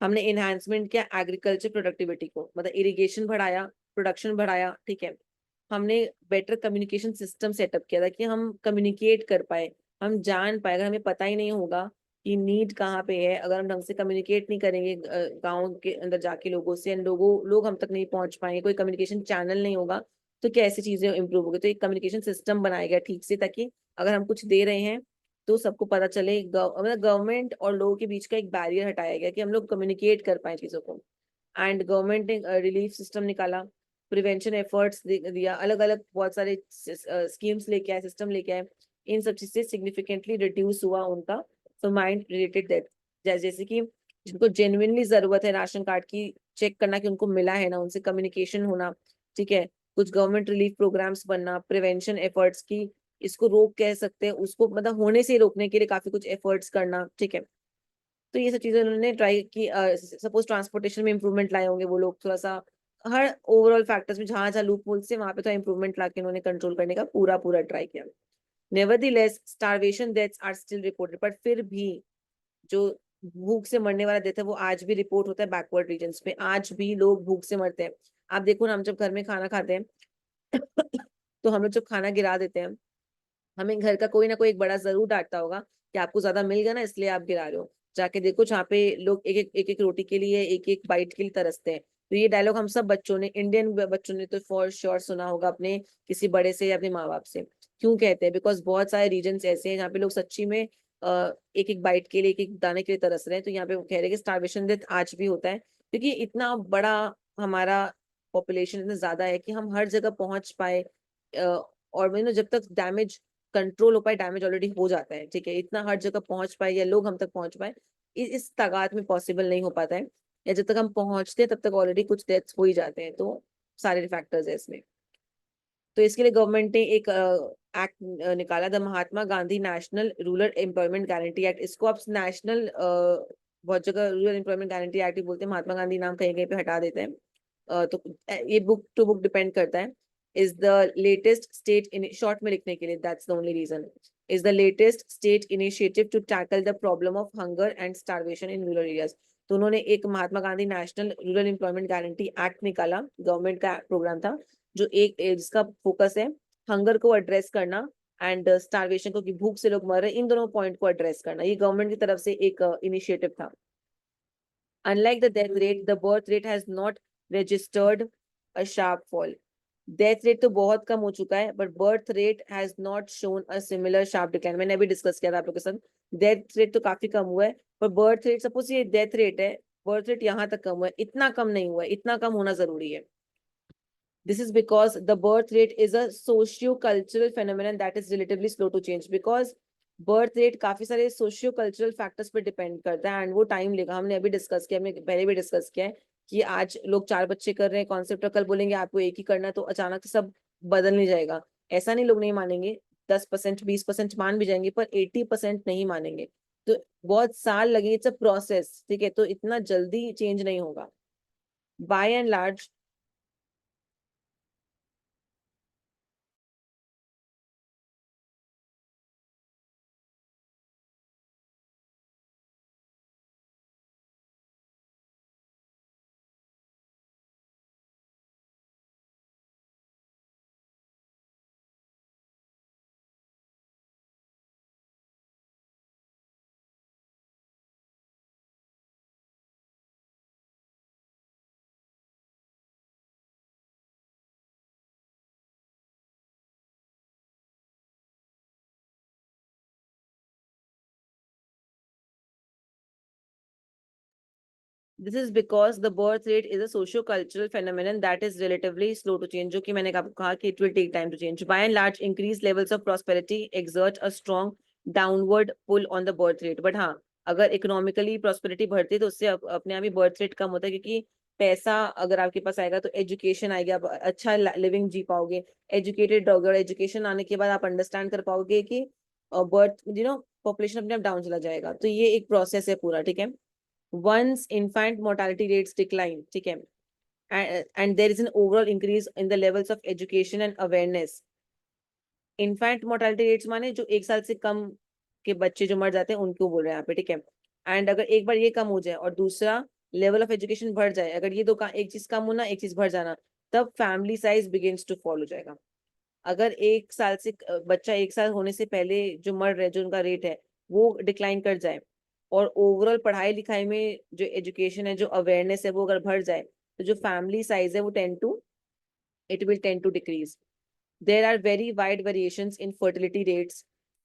हमने enhancement किया agriculture productivity को, मतलब irrigation बढ़ाया, production बढ़ाया, ठीक है। हमने बेटर कम्युनिकेशन सिस्टम सेटअप किया था कि हम कम्युनिकेट कर पाए, हम जान पाए। अगर हमें पता ही नहीं होगा कि नीड कहाँ पे है, अगर हम ढंग से कम्युनिकेट नहीं करेंगे गांव के अंदर जाके लोगों से, लोग हम तक नहीं पहुंच पाएंगे, कोई कम्युनिकेशन चैनल नहीं होगा, तो कैसी चीजें इंप्रूव होगी। तो एक कम्युनिकेशन सिस्टम बनाया गया ठीक से, ताकि अगर हम कुछ दे रहे हैं तो सबको पता चले, मतलब गवर्नमेंट और लोगों के बीच का एक बैरियर हटाया गया कि हम लोग कम्युनिकेट कर पाए चीजों को। एंड गवर्नमेंट ने रिलीफ सिस्टम निकाला, प्रिवेंशन एफर्ट्स दिया, अलग अलग बहुत सारे स्कीम्स लेके आए, सिस्टम लेके आए। इन सब चीज से सिग्निफिकेंटली रिड्यूस हुआ उनका फेमाइन रिलेटेड डेथ। जैसे कि जिनको जेन्युइनली जरूरत है राशन कार्ड की, चेक करना कि उनको मिला है ना, उनसे कम्युनिकेशन होना, ठीक है। कुछ गवर्नमेंट रिलीफ प्रोग्राम्स बनना, प्रिवेंशन एफर्ट्स की, इसको रोक कह सकते हैं, उसको मतलब होने से रोकने के लिए काफी कुछ एफर्ट्स करना, ठीक है। तो ये सब चीजें उन्होंने ट्राई की। सपोज ट्रांसपोर्टेशन में इंप्रूवमेंट लाए होंगे वो लोग, थोड़ा सा हर ओवरऑल फैक्टर्स में जहां जहां लूप होल से वहां पे तो इंप्रूवमेंट लाके उन्होंने कंट्रोल करने का पूरा पूरा ट्राई किया। Nevertheless starvation deaths are still reported, but फिर भी जो भूख से मरने वाला डेथ है वो आज भी रिपोर्ट होता है बैकवर्ड रीजन्स में, आज भी लोग भूख से मरते हैं। आप देखो ना, हम जब घर में खाना खाते हैं तो हम लोग जब खाना गिरा देते हैं, हमें घर का कोई ना कोई एक बड़ा जरूर डांटता होगा कि आपको ज्यादा मिल गया ना इसलिए आप गिरा रहे हो। जाके देखो जहाँ पे लोग एक एक रोटी के लिए, एक एक बाइट के लिए तरसते हैं। तो ये डायलॉग हम सब बच्चों ने, इंडियन बच्चों ने तो फॉर श्योर सुना होगा अपने किसी बड़े से या अपने माँ बाप से। क्यों कहते हैं? बिकॉज बहुत सारे रीजन ऐसे हैं जहाँ पे लोग सच्ची में एक एक बाइट के लिए, एक एक दाने के लिए तरस रहे हैं। तो यहाँ पे वो कह रहे हैं कि स्टार्वेशन डेथ आज भी होता है, क्योंकि इतना बड़ा हमारा पॉपुलेशन इतना ज्यादा है कि हम हर जगह पहुंच पाए, और जब तक डैमेज कंट्रोल हो पाए, डैमेज ऑलरेडी हो जाता है, ठीक है, इतना हर जगह पहुंच पाए या लोग हम तक पहुंच पाए, इस तादाद में पॉसिबल नहीं हो पाता है, या जब तक हम पहुंचते हैं तब तक ऑलरेडी कुछ डेथ्स हो ही जाते हैं। तो सारे फैक्टर्स है इसमें। तो इसके लिए गवर्नमेंट ने एक एक्ट निकाला, the Mahatma Gandhi national rural employment guarantee act. इसको आप नेशनल बहुत जगह रूरल एम्प्लॉयमेंट गारंटी एक्ट ही बोलते हैं, महात्मा गांधी नाम कहीं कहीं पे हटा देते हैं। तो ये बुक टू बुक डिपेंड करता है। Is the latest state in short में लिखने के लिए, that's the only reason, is the latest state initiative to tackle the problem of hunger and starvation in rural areas. तो उन्होंने एक Mahatma Gandhi national rural employment guarantee act निकाला, government का programme था, जो एक जिसका फोकस है हंगर को एड्रेस करना एंड स्टारवेशन को, कि भूख से लोग मर रहे हैं, इन दोनों पॉइंट को एड्रेस करना। ये गवर्नमेंट की तरफ से एक इनिशिएटिव था। Unlike the death rate, the birth rate has not registered a sharp fall. Death rate तो बहुत कम हो चुका है, but birth rate has not shown a similar sharp decline. मैंने अभी डिस्कस किया था आप लोगों के साथ, डेथ रेट तो काफी कम हुआ है, पर बर्थ रेट, सपोज ये डेथ रेट है, बर्थ रेट यहाँ तक कम हुआ है, इतना कम नहीं हुआ है, इतना कम होना जरूरी है। This is because the birth rate is a socio-cultural phenomenon that is relatively slow to change. Because birth rate काफी सारे socio-cultural factors पे depend करता है, and वो time लेगा। हमने अभी डिस्कस किया, हमने पहले भी डिस्कस किया है कि आज लोग 4 बच्चे कर रहे हैं कॉन्सेप्ट, कल बोलेंगे आपको एक ही करना है, तो अचानक से सब बदल नहीं जाएगा। ऐसा नहीं, लोग नहीं मानेंगे, 10% 20% मान भी जाएंगे, पर 80% नहीं मानेंगे। तो बहुत साल लगेंगे, इट्स अ प्रोसेस, ठीक है, तो इतना जल्दी चेंज नहीं होगा। By and large This is because the birth rate is a socio-cultural phenomenon that is relatively slow to change, जो कि मैंने आपको कहा कि it will take time to change. By and large, increased levels of prosperity exert a strong downward pull on the birth rate. But हाँ, अगर economically prosperity बढ़ती है तो उससे अपने आप ही बर्थ रेट कम होता है, क्योंकि पैसा अगर आपके पास आएगा तो एजुकेशन आएगी, आप अच्छा लिविंग जी पाओगे, एजुकेटेड रहोगे, और एजुकेशन आने के बाद आप अंडरस्टैंड कर पाओगे कि बर्थ पॉपुलेशन अपने आप डाउन चला जाएगा। तो ये एक प्रोसेस है पूरा, ठीक है। Once infant mortality rates decline, ठीक है, and there is an overall increase in the levels of education and awareness. Infant mortality rates माने जो 1 साल से कम के बच्चे जो मर जाते हैं उनको बोल रहे हैं यहाँ पे, ठीक है। एंड अगर एक बार ये कम हो जाए और दूसरा लेवल ऑफ एजुकेशन बढ़ जाए, अगर ये दो का एक चीज कम होना, एक चीज बढ़ जाना, तब family size begins to fall हो जाएगा। अगर 1 साल से बच्चा 1 साल होने से पहले जो मर रहे, जो उनका रेट है वो डिक्लाइन कर जाए, और ओवरऑल पढ़ाई लिखाई में जो एजुकेशन है, जो अवेयरनेस है, वो अगर बढ़ जाए, तो जो फैमिली साइज है वो it will tend to decrease. There are very wide variations in fertility rates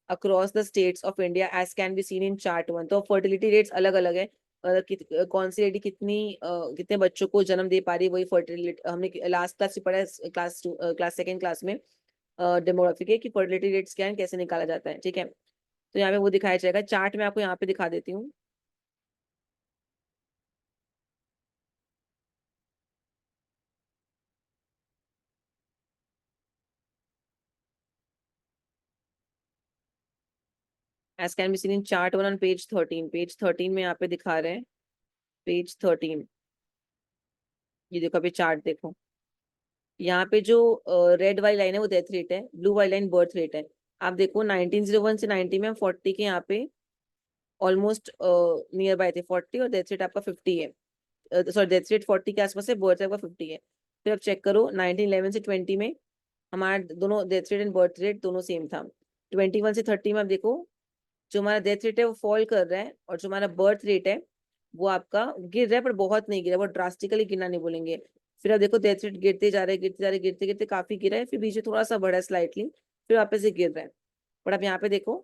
across the states of India, as can be seen in chart 1. तो fertility rates अलग अलग है, कौन सी लेडी कितने बच्चों को जन्म दे पा रही है, वही फर्टिलिटी हमने लास्ट क्लास में पढ़ा है, क्लास सेकेंड क्लास में डेमोग्राफी के, कि फर्टिलिटी रेट्स क्या है, कैसे निकाला जाता है, ठीक है। तो यहाँ पे वो दिखाया जाएगा, चार्ट में आपको यहाँ पे दिखा देती हूँ। As can be seen in chart 1 on page 13। Page 13 में यहाँ पे दिखा रहे हैं, पेज 13, ये देखो अभी चार्ट देखो, यहाँ पे जो रेड वाली लाइन है वो डेथ रेट है, ब्लू वाली लाइन बर्थ रेट है। आप देखो 1901 से 90 में हम 40 के यहाँ पे ऑलमोस्ट नियर बाय थे, 40, और डेथ रेट आपका 50 है, सॉरी डेथ रेट 40 के आसपास है, बर्थ रेट आपका 50 है। फिर आप चेक करो 1911 से 20 में हमारा दोनों death rate and birth rate दोनों सेम था। 21 से 30 में आप देखो, जो हमारा डेथ रेट है वो फॉल कर रहा है, और जो हमारा बर्थ रेट है वो आपका गिर रहा है, पर बहुत नहीं गिरा, बहुत ड्रास्टिकली गिरना नहीं बोलेंगे। फिर आप देखो डेथ रेट गिरते जा रहे, गिरते जा रहे, गिरते गिरते काफी गिरा है, फिर बीच में थोड़ा सा बढ़ा है स्लाइटली, फिर वापस से गिर रहा है। पर आप यहाँ पे देखो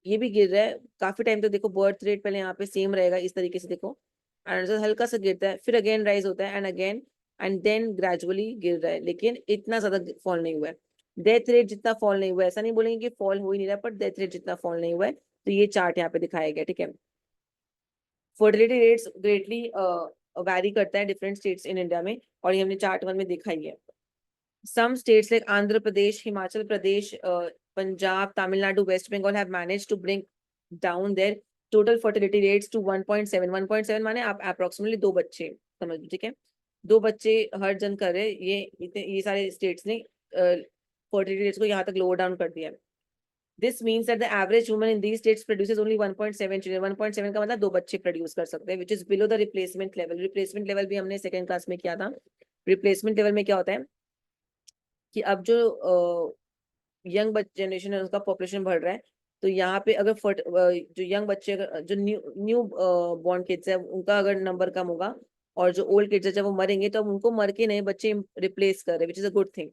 ये भी गिर रहा है काफी टाइम तक। देखो बर्थ रेट पहले यहाँ पे सेम रहेगा इस तरीके से, देखो एंड हल्का सा गिरता है, फिर अगेन राइज होता है and again and then gradually गिर रहा है, लेकिन इतना ज्यादा फॉल नहीं हुआ है। डेथ रेट जितना फॉल नहीं हुआ है, ऐसा नहीं बोलेंगे कि फॉल हो ही नहीं रहा, पर डेथ रेट जितना फॉल नहीं हुआ है। तो ये चार्ट यहाँ पे दिखाया गया, ठीक है। फर्टिलिटी रेट्स ग्रेटली वैरी करता है डिफरेंट स्टेट्स इन इंडिया में, और ये हमने चार्ट 1 में देखा ही है। Some states like Andhra Pradesh, Himachal Pradesh, Punjab, Tamil Nadu, West Bengal have managed to bring down their total fertility rates to 1.7. 1.7 माने आप approximately 2 बच्चे समझ लो, ठीक है। 2 बच्चे हर जन कर रहे, ये सारे स्टेट्स ने fertility rates को यहाँ तक lower down कर दिया है। This means that the average woman in these states produces only 1.7 children. 1.7 का मतलब 2 बच्चे प्रोड्यूस कर सकते हैं, which is below the replacement level. Replacement level भी हमने सेकेंड क्लास में किया था। रिप्लेसमेंट लेवल में क्या होता है कि अब जो यंग जनरेशन है उसका पॉपुलेशन बढ़ रहा है, तो यहाँ पे अगर जो यंग बच्चे जो न्यू बॉर्न किड्स है उनका अगर नंबर कम होगा, और जो ओल्ड किड्स है जब वो मरेंगे तो उनको मर के नए बच्चे रिप्लेस कर रहे हैं, which is a good thing.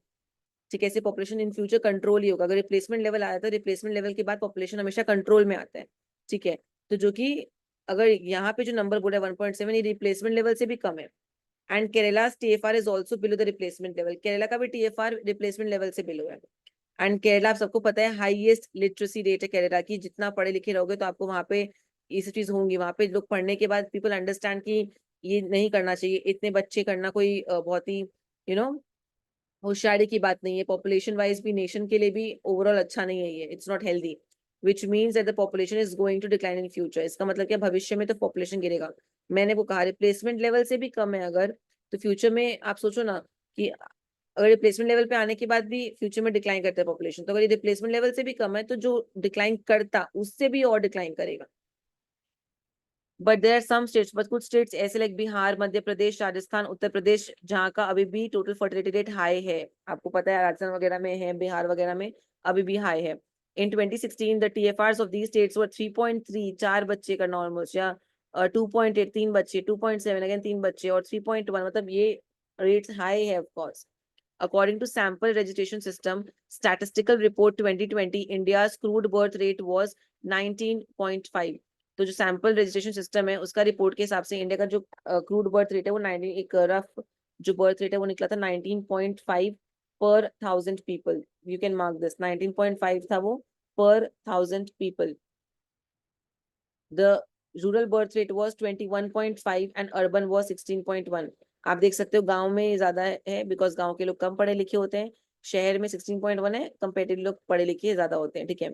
ठीक है, ऐसे पॉपुलेशन इन फ्यूचर कंट्रोल ही होगा। अगर रिप्लेसमेंट लेवल आया तो रिप्लेसमेंट लेवल के बाद पॉपुलेशन हमेशा कंट्रोल में आता है, ठीक है। तो जो कि अगर यहाँ पे जो नंबर बोला 1.7 ये रिप्लेसमेंट लेवल से भी कम है। And Kerala TFR is also below the replacement level. Kerala का भी टीएफआर रिप्लेसमेंट लेवल से बिलो है। एंड केरला आप सबको पता है हाईएस्ट लिटरेसी रेट है केरला की। जितना पढ़े लिखे रहोगे तो आपको वहाँ पे ये सब चीज होंगी। वहाँ पे लोग पढ़ने के बाद पीपल अंडरस्टैंड कि ये नहीं करना चाहिए, इतने बच्चे करना कोई बहुत ही यू नो होशियारी की बात नहीं है। पॉपुलेशन वाइज भी नेशन के लिए भी ओवरऑल अच्छा नहीं है ये, it's not healthy, which means that the population is going to decline in future. इसका मतलब क्या, भविष्य में तो पॉपुलेशन गिरेगा। मैंने वो कहा रिप्लेसमेंट लेवल से भी कम है अगर, तो फ्यूचर में आप सोचो ना कि अगर रिप्लेसमेंट लेवल पे आने के बाद भी फ्यूचर में डिक्लाइन करता है पॉपुलेशन, तो अगर ये रिप्लेसमेंट लेवल से भी कम है तो जो डिक्लाइन करता उससे भी और डिक्लाइन करेगा। But there are some states, but कुछ स्टेट्स ऐसे लाइक बिहार, मध्य प्रदेश, राजस्थान, उत्तर प्रदेश, जहाँ का अभी भी टोटल फर्टिलिटी रेट हाई है। आपको पता है राजस्थान वगैरह में है, बिहार वगैरह में अभी भी हाई है। In 2016 the TFRs of these states were 3.3, 4 बच्चे का नॉर्मल, या 2.8, 3 बच्चे, 2.7 अगेन 3 बच्चे, और 3.1, मतलब ये रेट्स हाई है of course. According to sample registration system statistical report 2020, India's crude birth rate was 19.5। तो जो सैंपल रजिस्ट्रेशन सिस्टम है उसका रिपोर्ट के हिसाब से इंडिया का जो क्रूड बर्थ रेट है वो 19, एक रफ जो बर्थ रेट है वो निकला था 19.5 पर 1000 people. You can mark this, 19.5 था वो पर 1000 people. The rural birth rate was 21.5 and urban was 16.1। आप देख सकते हो गांव में ज्यादा है बिकॉज गांव के लोग कम पढ़े लिखे होते हैं। शहर में 16.1 है, कंपेरेटिवली लोग पढ़े लिखे ज्यादा होते हैं, ठीक है।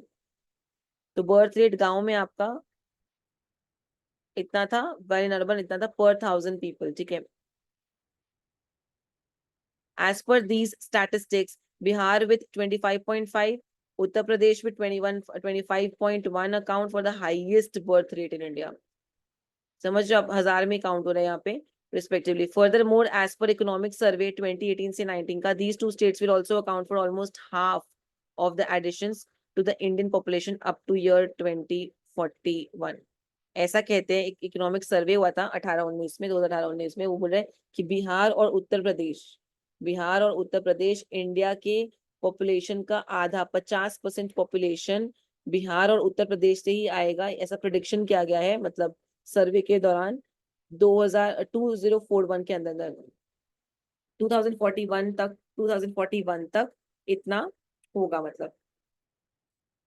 तो बर्थ रेट गांव में आपका इतना था, व्हेन इन अर्बन इतना था पर 1000 पीपल, ठीक है। As per these statistics, Bihar with 25.5, Uttar Pradesh with 25.1 account for the highest birth rate in India. समझ रहे हो आप, हजार में काउंट हो रहा है यहाँ पे respectively. Furthermore as per economic survey 2018 से 19 का, these two states will also account for almost half of the additions to the Indian population up to year 2041। ऐसा कहते हैं, एक इकोनॉमिक सर्वे हुआ था 18-19 में, 2018-19 में। वो बोल रहे हैं कि बिहार और उत्तर प्रदेश इंडिया के पॉपुलेशन का आधा, 50% पॉपुलेशन बिहार और उत्तर प्रदेश से ही आएगा, ऐसा प्रिडिक्शन किया गया है। मतलब सर्वे के दौरान 2041 के अंदर 2041 तक इतना होगा। मतलब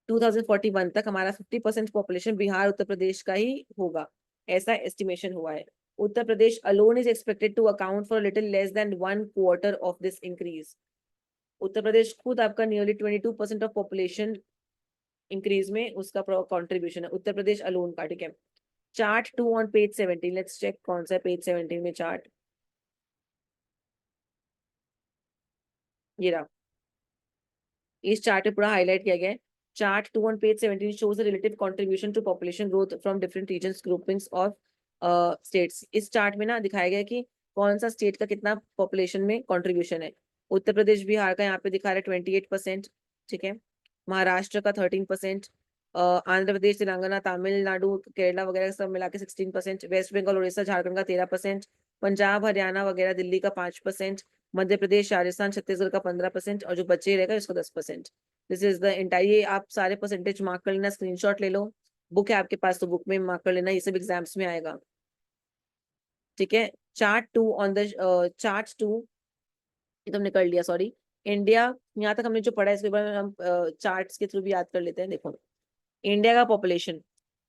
2041 तक हमारा 50% पॉपुलेशन बिहार उत्तर प्रदेश का ही होगा, ऐसा एस्टिमेशन हुआ है। Uttar Pradesh alone is expected to account for little less than 1/4 of this increase. Uttar Pradesh खुद आपका नियरली 22% ऑफ पॉपुलेशन इंक्रीज में उसका कॉन्ट्रीब्यूशन है, उत्तर प्रदेश अलोन का, ठीक है। Chart 2 on page 17, let's check कौन सा पेज 17 में चार्ट। ये रहा, इस चार्ट में पूरा हाईलाइट किया गया है। Chart 2 on page 17 shows the relative contribution to population growth from different regions groupings of states। इस चार्ट में ना दिखाया गया है कि कौन सा स्टेट का कितना पॉपुलेशन में कंट्रीब्यूशन है। उत्तर प्रदेश बिहार का यहाँ पे दिखा रहा है 28%, ठीक है। महाराष्ट्र का 13%, आंध्र प्रदेश, तेलंगाना, तमिलनाडु, केरला वगैरह सब मिला के 16%, वेस्ट बंगाल, उड़ीसा, झारखंड का 13%, पंजाब, हरियाणा वगैरह, दिल्ली का 5%, मध्य प्रदेश, राजस्थान, छत्तीसगढ़ का 15%, और जो बचे रहेगा उसका 10%। दिस इज द एंटायर, ये आप सारे परसेंटेज मार्क कर लेना, स्क्रीनशॉट ले लो, बुक है आपके पास तो बुक में मार्क कर लेना, ये सब एग्जाम्स में आएगा। ठीक है, चार्ट 2 ऑन द चार्ट 2 ये तो हमने कर लिया, सॉरी। इंडिया, यहाँ तक हमने जो पढ़ा है इसके बारे में हम चार्ट्स के थ्रू भी याद कर लेते हैं। देखो, इंडिया का population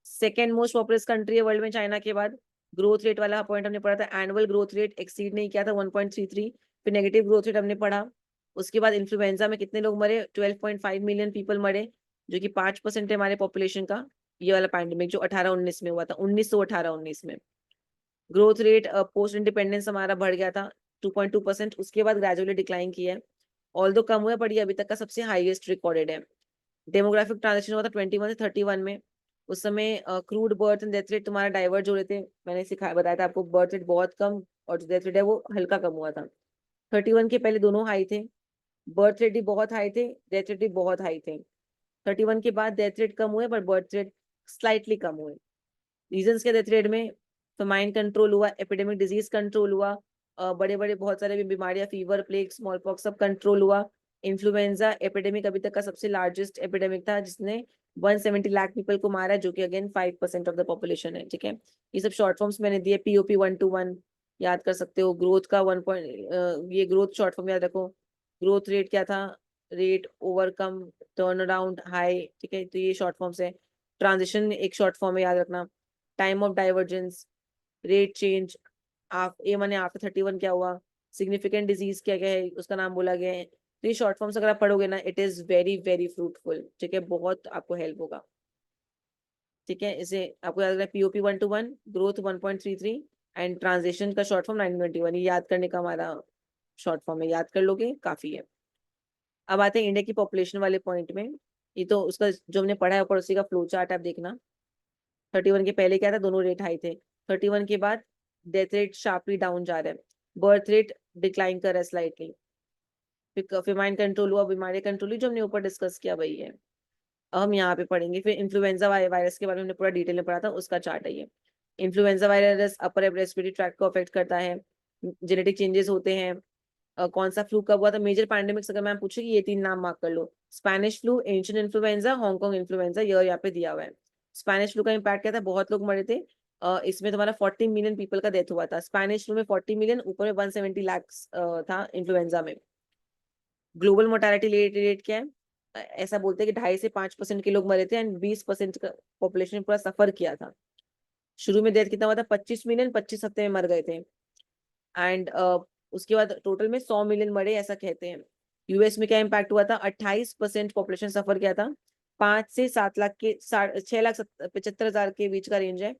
second most populous country है वर्ल्ड में चाइना के बाद। ग्रोथ रेट वाला पॉइंट हमने पढ़ा था, एनुअल ग्रोथ रेट एक्सीड नहीं किया था 1.33। फिर नेगेटिव ग्रोथ रेट हमने पढ़ा। उसके बाद इन्फ्लुएंजा में कितने लोग मरे, 12.5 मिलियन पीपल मरे, जो कि 5% है हमारे पॉपुलेशन का। ये वाला पैंडेमिक जो 18-19 में हुआ था, 1918-19 में। ग्रोथ रेट पोस्ट इंडिपेंडेंस हमारा बढ़ गया था 2.2%, उसके बाद ग्रेजुअली डिक्लाइन किया है, ऑल्दो कम हुआ, पर ये अभी तक का सबसे हाईएस्ट रिकॉर्डेड है। डेमोग्राफिक ट्रांजिशन हुआ था 21 से 31 में। उस समय crude birth and death rate तुम्हारा डाइवर्ज हो रहे थे, मैंने सिखाया बताया था आपको, बर्थ रेट बहुत कम और जो डेथ रेट है वो हल्का कम हुआ था। 31 के पहले दोनों हाई थे, बर्थ रेट भी बहुत हाई थे, डेथ रेट भी बहुत हाई थे। 31 के बाद डेथ रेट कम हुए पर बर्थ रेट स्लाइटली कम हुए। रीजन के डेथ रेट में फेमाइन कंट्रोल हुआ, एपिडेमिक डिजीज कंट्रोल हुआ, बड़े बड़े बहुत सारे बीमारियां, फीवर, प्लेग, स्मॉल पॉक्स सब कंट्रोल हुआ। इन्फ्लुएंजा एपिडेमिक अभी तक का सबसे लार्जेस्ट एपिडेमिक था, जिसने 170 लाख पीपल को मारा, जो कि अगेन 5% ऑफ द पॉपुलेशन है। ठीक है, ये सब शॉर्ट फॉर्म्स मैंने दिए, POP 121 याद कर सकते हो। ग्रोथ का 1 ये ग्रोथ शॉर्ट फॉर्म याद रखो। ग्रोथ रेट क्या था, rate overcome turn around high. ठीक है, तो ये शॉर्ट फॉर्म्स है। ट्रांजिशन एक शॉर्ट फॉर्म है, याद रखना। Time of divergence, rate change, A माने आफ्टर 31 क्या हुआ, सिग्निफिकेंट डिजीज क्या क्या है उसका नाम बोला गया है। तो ये शॉर्ट फॉर्म्स अगर आप पढ़ोगे ना, it is very very fruitful. ठीक है, बहुत आपको हेल्प होगा। ठीक है, इसे आपको याद रखना, POP 121, ग्रोथ 1.33 एंड ट्रांजिशन का शॉर्ट फॉर्म 921, ये याद करने का हमारा शॉर्ट फॉर्म है, याद कर लोगे काफी है। अब आते हैं इंडिया की पॉपुलेशन वाले पॉइंट में। ये तो उसका जो हमने पढ़ा है ऊपर, उसी का फ्लो चार्ट आप देखना। 31 के पहले क्या था, दोनों रेट हाई थे। 31 के बाद डेथ रेट शार्पली डाउन जा रहा है, बर्थ रेट डिक्लाइन कर रहा है स्लाइटली। फिर माइंड कंट्रोल हुआ, बीमारी कंट्रोल हुई, जो हमने ऊपर डिस्कस किया वही है। अब हम यहाँ पे पढ़ेंगे। फिर इन्फ्लुएंजा वायरस के बारे में हमने पूरा डिटेल में पढ़ा था, उसका चार्ट है ये। Influenza virus upper respiratory tract को अफेक्ट करता है, जेनेटिक चेंजेस होते हैं। कौन सा फ्लू कब हुआ था, मेजर पैंडेमिक्स अगर मैम पूछेगी ये 3 नाम मार्क कर लो, Spanish flu, ancient influenza, Hong Kong influenza, ये यहाँ पे दिया हुआ है। स्पेनिश फ्लू का इम्पैक्ट क्या था, बहुत लोग मरे थे, इसमें तुम्हारा 40 मिलियन पीपल का डेथ हुआ था। स्पेनिश फ्लू में 40 मिलियन, ऊपर में 170 लाख था इन्फ्लुएंजा में। ग्लोबल मोर्टेलिटी रेट क्या है, ऐसा बोलते हैं कि 2.5 से 5% के लोग मरे थे एंड 20% का पॉपुलेशन पूरा सफर किया था। शुरू में डेथ कितना हुआ था, 25 मिलियन, 25 हफ्ते में मर गए थे। एंड उसके बाद टोटल में 100 मिलियन मरे ऐसा कहते हैं। यूएस में क्या इम्पैक्ट हुआ था, 28% पॉपुलेशन सफर किया था, 5 से 7 लाख के 6,75,000 के बीच का रेंज है।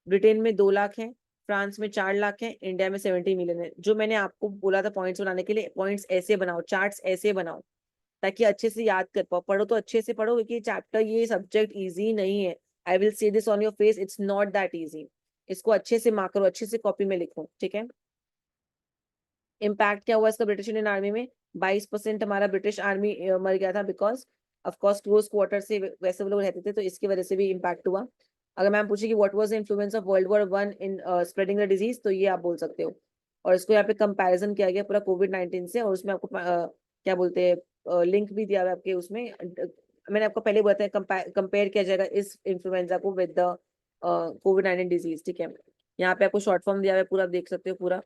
ब्रिटेन में 2 लाख है, फ्रांस में 4 लाख है, इंडिया में 70 मिलियन है। जो मैंने आपको बोला था पॉइंट्स बनाने के लिए, पॉइंट्स ऐसे बनाओ, चार्ट्स ऐसे बनाओ, ताकि अच्छे से याद कर पाओ। पढ़ो तो अच्छे से पढ़ो, क्योंकि चैप्टर, ये सब्जेक्ट इजी नहीं है। I will say this on your face, it's not that easy. इसको अच्छे से मार्क करो, अच्छे से कॉपी में लिखो। ठीक है, इम्पैक्ट क्या हुआ इसका ब्रिटिश इंडियन आर्मी में, 22% हमारा ब्रिटिश आर्मी मर गया था, because of course close quarter से वैसे वो लोग रहते थे, तो इसकी वजह से भी इम्पैक्ट हुआ। अगर मैम पूछेगी what was the influence of world war 1 in spreading the disease, तो ये आप बोल सकते हो। और इसको यहाँ पे कंपैरिजन किया गया पूरा कोविड-19 से, और उसमें आपको क्या बोलते हैं, लिंक भी दिया हुआ है आपके उसमें। मैंने आपको पहले बताया, कंपेयर किया जाएगा इस इन्फ्लुएंजा को विद द कोविड-19 डिजीज। ठीक है, यहाँ पे आपको शॉर्ट फॉर्म दिया हुआ है पूरा, आप देख सकते हो पूरा,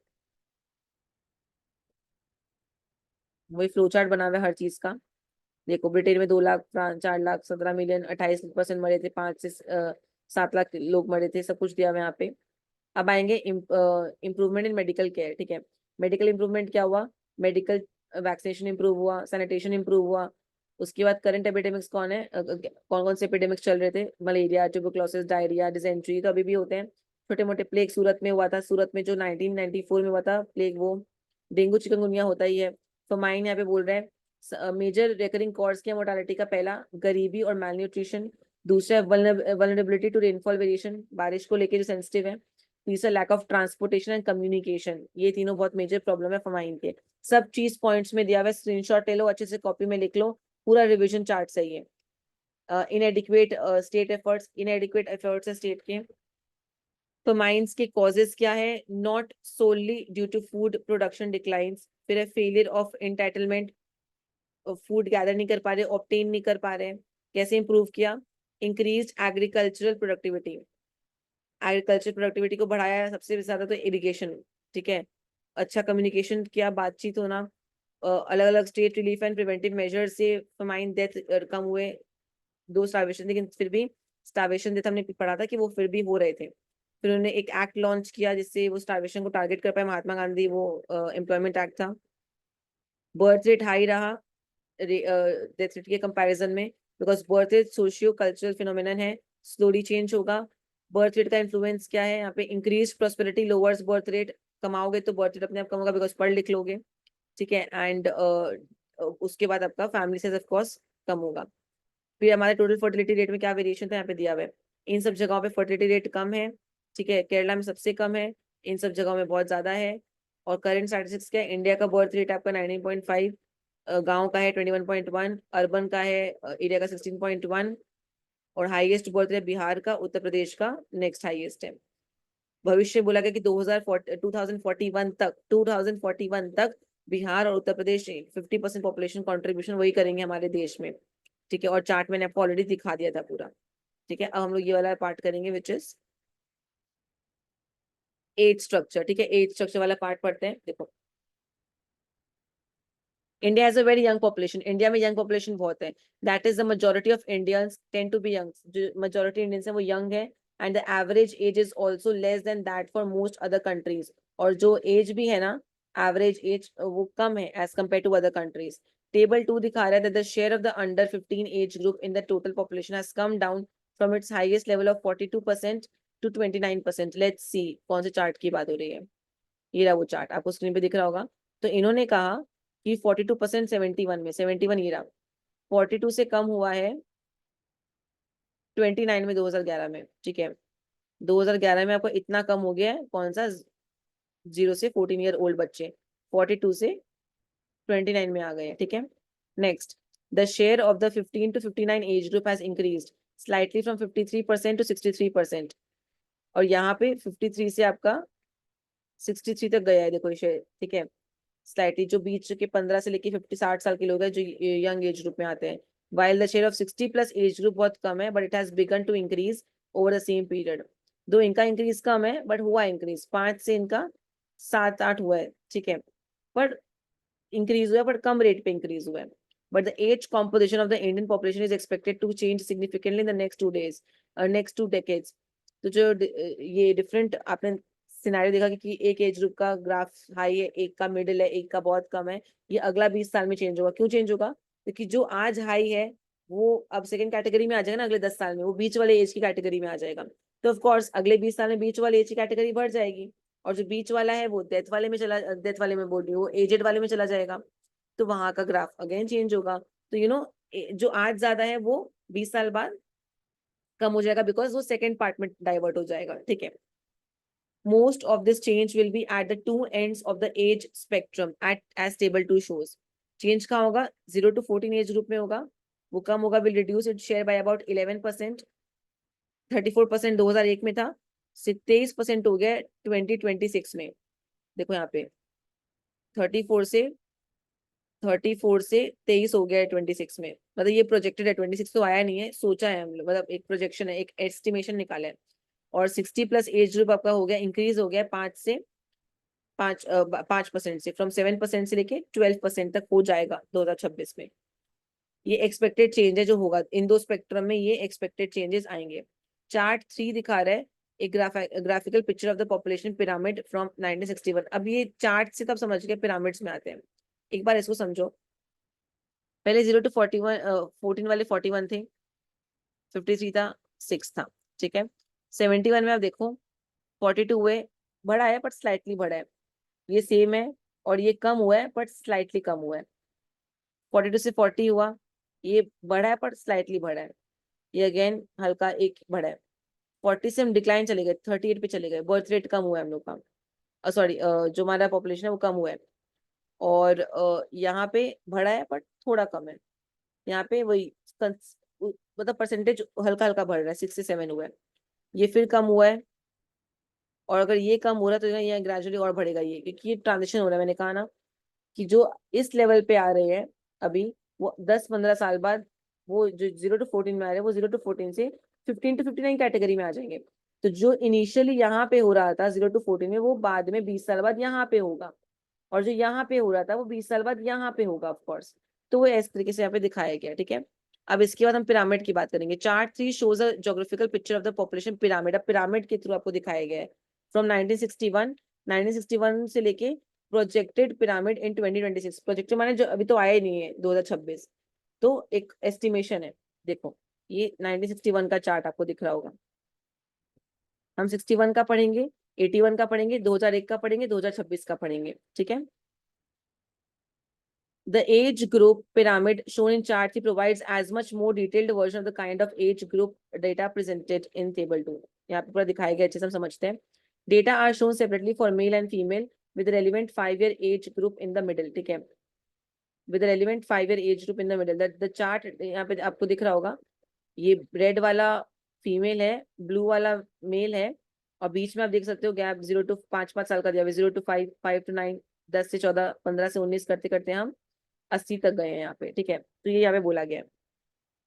वही फ्लो चार्ट बना हुआ है हर चीज का। देखो, ब्रिटेन में 2 लाख, फ्रांस 4 लाख 17 मिलियन, 28% मरे थे, 5 से 7 लाख लोग मरे थे, सब कुछ दिया हुआ है यहाँ पे। अब आएंगे इम्प्रूवमेंट इन मेडिकल केयर। ठीक है, मेडिकल इम्प्रूवमेंट क्या हुआ, मेडिकल वैक्सीनेशन इंप्रूव हुआ, सैनिटेशन इंप्रूव हुआ। उसके बाद करंट एपिडेमिक्स कौन है, कौन कौन से एपिडेमिक्स चल रहे थे, मलेरिया, ट्यूबरक्लोसिस, डायरिया, डिसेंट्री, तो अभी भी होते हैं। छोटे मोटे प्लेग सूरत में हुआ था, सूरत में जो 1994 में हुआ था प्लेग, वो डेंगू चिकनगुनिया होता ही है। तो माइन यहाँ पे बोल रहे हैं मेजर रिकरिंग कॉज क्या मोर्टालिटी का, पहला गरीबी और माल न्यूट्रिशन, दूसरा वल्नरेबिलिटी टू रेनफॉल वेरिएशन, बारिश को लेके जो सेंसिटिव है, तीसरा lack of transportation and communication, ये तीनों बहुत मेजर प्रॉब्लम है फमाइन के। सब चीज पॉइंट्स में दिया हुआ है, स्क्रीनशॉट ले लो, अच्छे से कॉपी में लिख लो, पूरा रिविजन चार्ट सही है। Inadequate state efforts, inadequate efforts है स्टेट के। तो माइंस के कॉजेस क्या है, not solely due to food production declines, फिर है failure of entitlement, food gather नहीं कर पा रहे, ऑब्टेन नहीं कर पा रहे। कैसे इंप्रूव किया? Increase agricultural productivity, agriculture productivity को बढ़ाया सबसे ज्यादा तो इरिगेशन, ठीक है। अच्छा कम्युनिकेशन किया, बातचीत होना, अलग अलग state relief and preventive measure से फेमाइन डेथ कम हुए, 2 स्टार्वेशन, लेकिन फिर भी स्टार्वेशन डेथ हमने पढ़ा था कि वो फिर भी हो रहे थे। फिर उन्होंने एक एक्ट लॉन्च किया जिससे वो स्टार्वेशन को टारगेट कर पाए, महात्मा गांधी, वो एम्प्लॉयमेंट एक्ट था। बर्थ रेट हाई रहा डेथ रेट के कंपैरिजन में, because birth rate socio cultural phenomenon है, स्लोली चेंज होगा। बर्थ रेट का इन्फ्लुएंस क्या है यहाँ पे? Increase prosperity lowers birth rate, कमाओगे तो बर्थ रेट अपने आप कम होगा बिकॉज पढ़ लिख लोगे, ठीक है। एंड उसके बाद आपका फैमिली साइज ऑफ कोर्स कम होगा। फिर हमारे टोटल फर्टिलिटी रेट में क्या वेरिएशन था यहाँ पे दिया हुआ है। इन सब जगहों पे फर्टिलिटी रेट कम है, ठीक है। केरला में सबसे कम है, इन सब जगहों में बहुत ज्यादा है। और करंट स्टैटिस्टिक्स क्या है? इंडिया का बर्थ रेट आपका 19.5, गांव का है 21.1, अर्बन का है एरिया का 16.1, और हाईएस्ट बर्थ रेट बिहार का, उत्तर प्रदेश का नेक्स्ट हाईएस्ट है। भविष्य बोला गया कि 2041 तक बिहार और उत्तर प्रदेश 50% पॉपुलेशन कंट्रीब्यूशन वही करेंगे हमारे देश में, ठीक है। और चार्ट मैंने आपको ऑलरेडी दिखा दिया था पूरा, ठीक है। अब हम लोग ये वाला पार्ट करेंगे विच इज एज स्ट्रक्चर, ठीक है। एज स्ट्रक्चर वाला पार्ट पढ़ते हैं। देखो, India has a very young population, India में यंग पॉपुलेशन बहुत है। That is the majority of Indians tend to be young, जो मेजोरिटी इंडियंस है वो यंग है। And the average age is also less than that for most other countries, और जो as भी है ना, एवरेज एज वो कम है as compare to other countries. Table 2 दिखा रहा है the share of the under 15 age group in the total population has come down from its highest level of 42% to 29%। Let's see कौन से चार्ट की बात हो रही है। ये रहा वो चार्ट, आपको स्क्रीन पे दिख रहा होगा। तो इन्होंने कहा कि 42% 71 में, 71 ये रहा, 42 से कम हुआ है 29 में 2011 में, ठीक है। 2011 में आपको इतना कम हो गया है, कौन सा? 0 से 14 ईयर ओल्ड बच्चे 42 से 29 में आ गए हैं, ठीक है। Next, the share of the 15 to 59 age group has increased slightly from 53% to 63%। और यहाँ पे 53 से आपका 63 तक गया है, देखो ये शेयर, ठीक है। स्लाइटली जो बीच के 15 से लेके 50-60 साल के लोग हैं जो यंग एज ग्रुप में आते हैं, while the share of 60+ age group बहुत कम है, but it has begun to increase over the same period. दो इनका इंक्रीज कम है बट हुआ इंक्रीज, 5 से इनका 7-8 हुआ है, ठीक है। पर इंक्रीज हुआ है बट कम रेट पे इंक्रीज हुआ है। But the age composition of the Indian population is expected to change significantly in the next 2 decades. तो जो ये डिफरेंट आपने सिनेरियो देखा कि एक एज ग्रुप का ग्राफ हाई है, एक का मिडिल है, एक का बहुत कम है, ये अगला 20 साल में चेंज होगा। क्यों चेंज होगा? क्योंकि जो आज हाई है वो अब सेकंड कैटेगरी में आ जाएगा ना, अगले 10 साल में वो बीच वाले एज की कैटेगरी में आ जाएगा। तो ऑफ कोर्स अगले 20 साल में बीच वाले एज की कैटेगरी बढ़ जाएगी, और जो बीच वाला है वो डेथ वाले में बोल रही हूँ, वो एजेड वाले में चला जाएगा। तो वहां का ग्राफ अगेन चेंज होगा। तो जो आज ज्यादा है वो 20 साल बाद कम हो जाएगा, बिकॉज वो सेकंड पार्ट में डाइवर्ट हो जाएगा, ठीक है। Most of this change will be at the two ends of the age spectrum at as table 2 shows. Change कहाँ होगा? 0 to 14 एज ग्रुप में होगा, वो कम होगा, will reduce its share by about 11%, 34% 2001 में था, 23% हो गया 2026 में। देखो यहाँ पे 34 से 23 हो गया है 26 में, मतलब ये प्रोजेक्टेड है, 26 तो आया नहीं है, सोचा है हम लोग, मतलब एक प्रोजेक्शन है, एक एस्टिमेशन निकाला है। और 60+ एज ग्रुप आपका हो गया, इंक्रीज हो गया 5% से, फ्रॉम 7% से लेके 12% तक हो जाएगा 2026 में। ये एक्सपेक्टेड चेंज है जो होगा इन दो स्पेक्ट्रम में, ये एक्सपेक्टेड चेंजेस आएंगे। चार्ट 3 दिखा रहा है एक graphical picture of the population pyramid from 1961। अब ये चार्ट से तब समझ गए पिरामिड्स में आते हैं, एक बार इसको समझो। पहले 0 to 14 वाले 41 थे, 53 था, 6 था, ठीक है। 71 में आप देखो 42 हुए, बढ़ा है बट स्लाइटली बढ़ा है, ये सेम है। और ये कम हुआ है बट स्लाइटली कम हुआ है। 42 से 40 हुआ, ये बढ़ा है पर स्लाइटली बढ़ा है, ये अगेन हल्का एक बढ़ा है। 40 से हम डिक्लाइन चले गए, 38 पे चले गए, बर्थ रेट कम हुआ है हम लोग का, सॉरी जो हमारा पॉपुलेशन है वो कम हुआ है। और यहाँ पे बढ़ा है बट थोड़ा कम है, यहाँ पे वही मतलब परसेंटेज हल्का हल्का बढ़ रहा है, 6 से 7 हुआ है, ये फिर कम हुआ है। और अगर ये कम हो रहा है तो ये ग्रेजुअली और बढ़ेगा, ये क्योंकि ये ट्रांजिशन हो रहा है, मैंने कहा ना कि जो इस लेवल पे आ रहे हैं अभी वो 10-15 साल बाद वो जो 0 to 14 में आ रहे हैं वो 0 to 14 से 15 to 59 कैटेगरी में आ जाएंगे। तो जो इनिशियली यहाँ पे हो रहा था 0 to 14 में, वो बाद में 20 साल बाद यहाँ पे होगा, और जो यहाँ पे हो रहा था वो 20 साल बाद यहाँ पे होगा ऑफ कोर्स। तो वो इस तरीके से यहाँ पे दिखाया गया, ठीक है। अब इसके बाद हम पिरामिड की बात करेंगे। Chart 3 shows a geographical picture of the population pyramid. अब पिरामिड के थ्रू आपको दिखाया गया है फ्रॉम 1961 से लेके प्रोजेक्टेड पिरामिड इन 2026। प्रोजेक्टेड माने जो अभी तो आया ही नहीं है 2026, तो एक एस्टिमेशन है। देखो ये 1961 का चार्ट आपको दिख रहा होगा। हम 61 का पढ़ेंगे, 81 का पढ़ेंगे, 2001 का पढ़ेंगे, 2026 का पढ़ेंगे, ठीक है। The age group pyramid shown in chart 3 provides as much more detailed version of the kind of age group data presented in table 2। यहाँ पे पूरा दिखाया गया, अच्छे से हम समझते हैं। Data are shown separately for male and female with relevant 5-year age group in the middle, ठीक है। With relevant 5-year age group in the middle, the chart यहाँ पे आपको दिख रहा होगा, ये रेड वाला फीमेल है, ब्लू वाला मेल है, और बीच में आप देख सकते हो गैप 0 to 5 साल का दिया हुआ, 0 to 5, 5 to 9, 10 से 14, 15 से 19 करते करते हम 80 तक गए हैं यहाँ पे, ठीक है। तो ये यहाँ पे बोला गया है।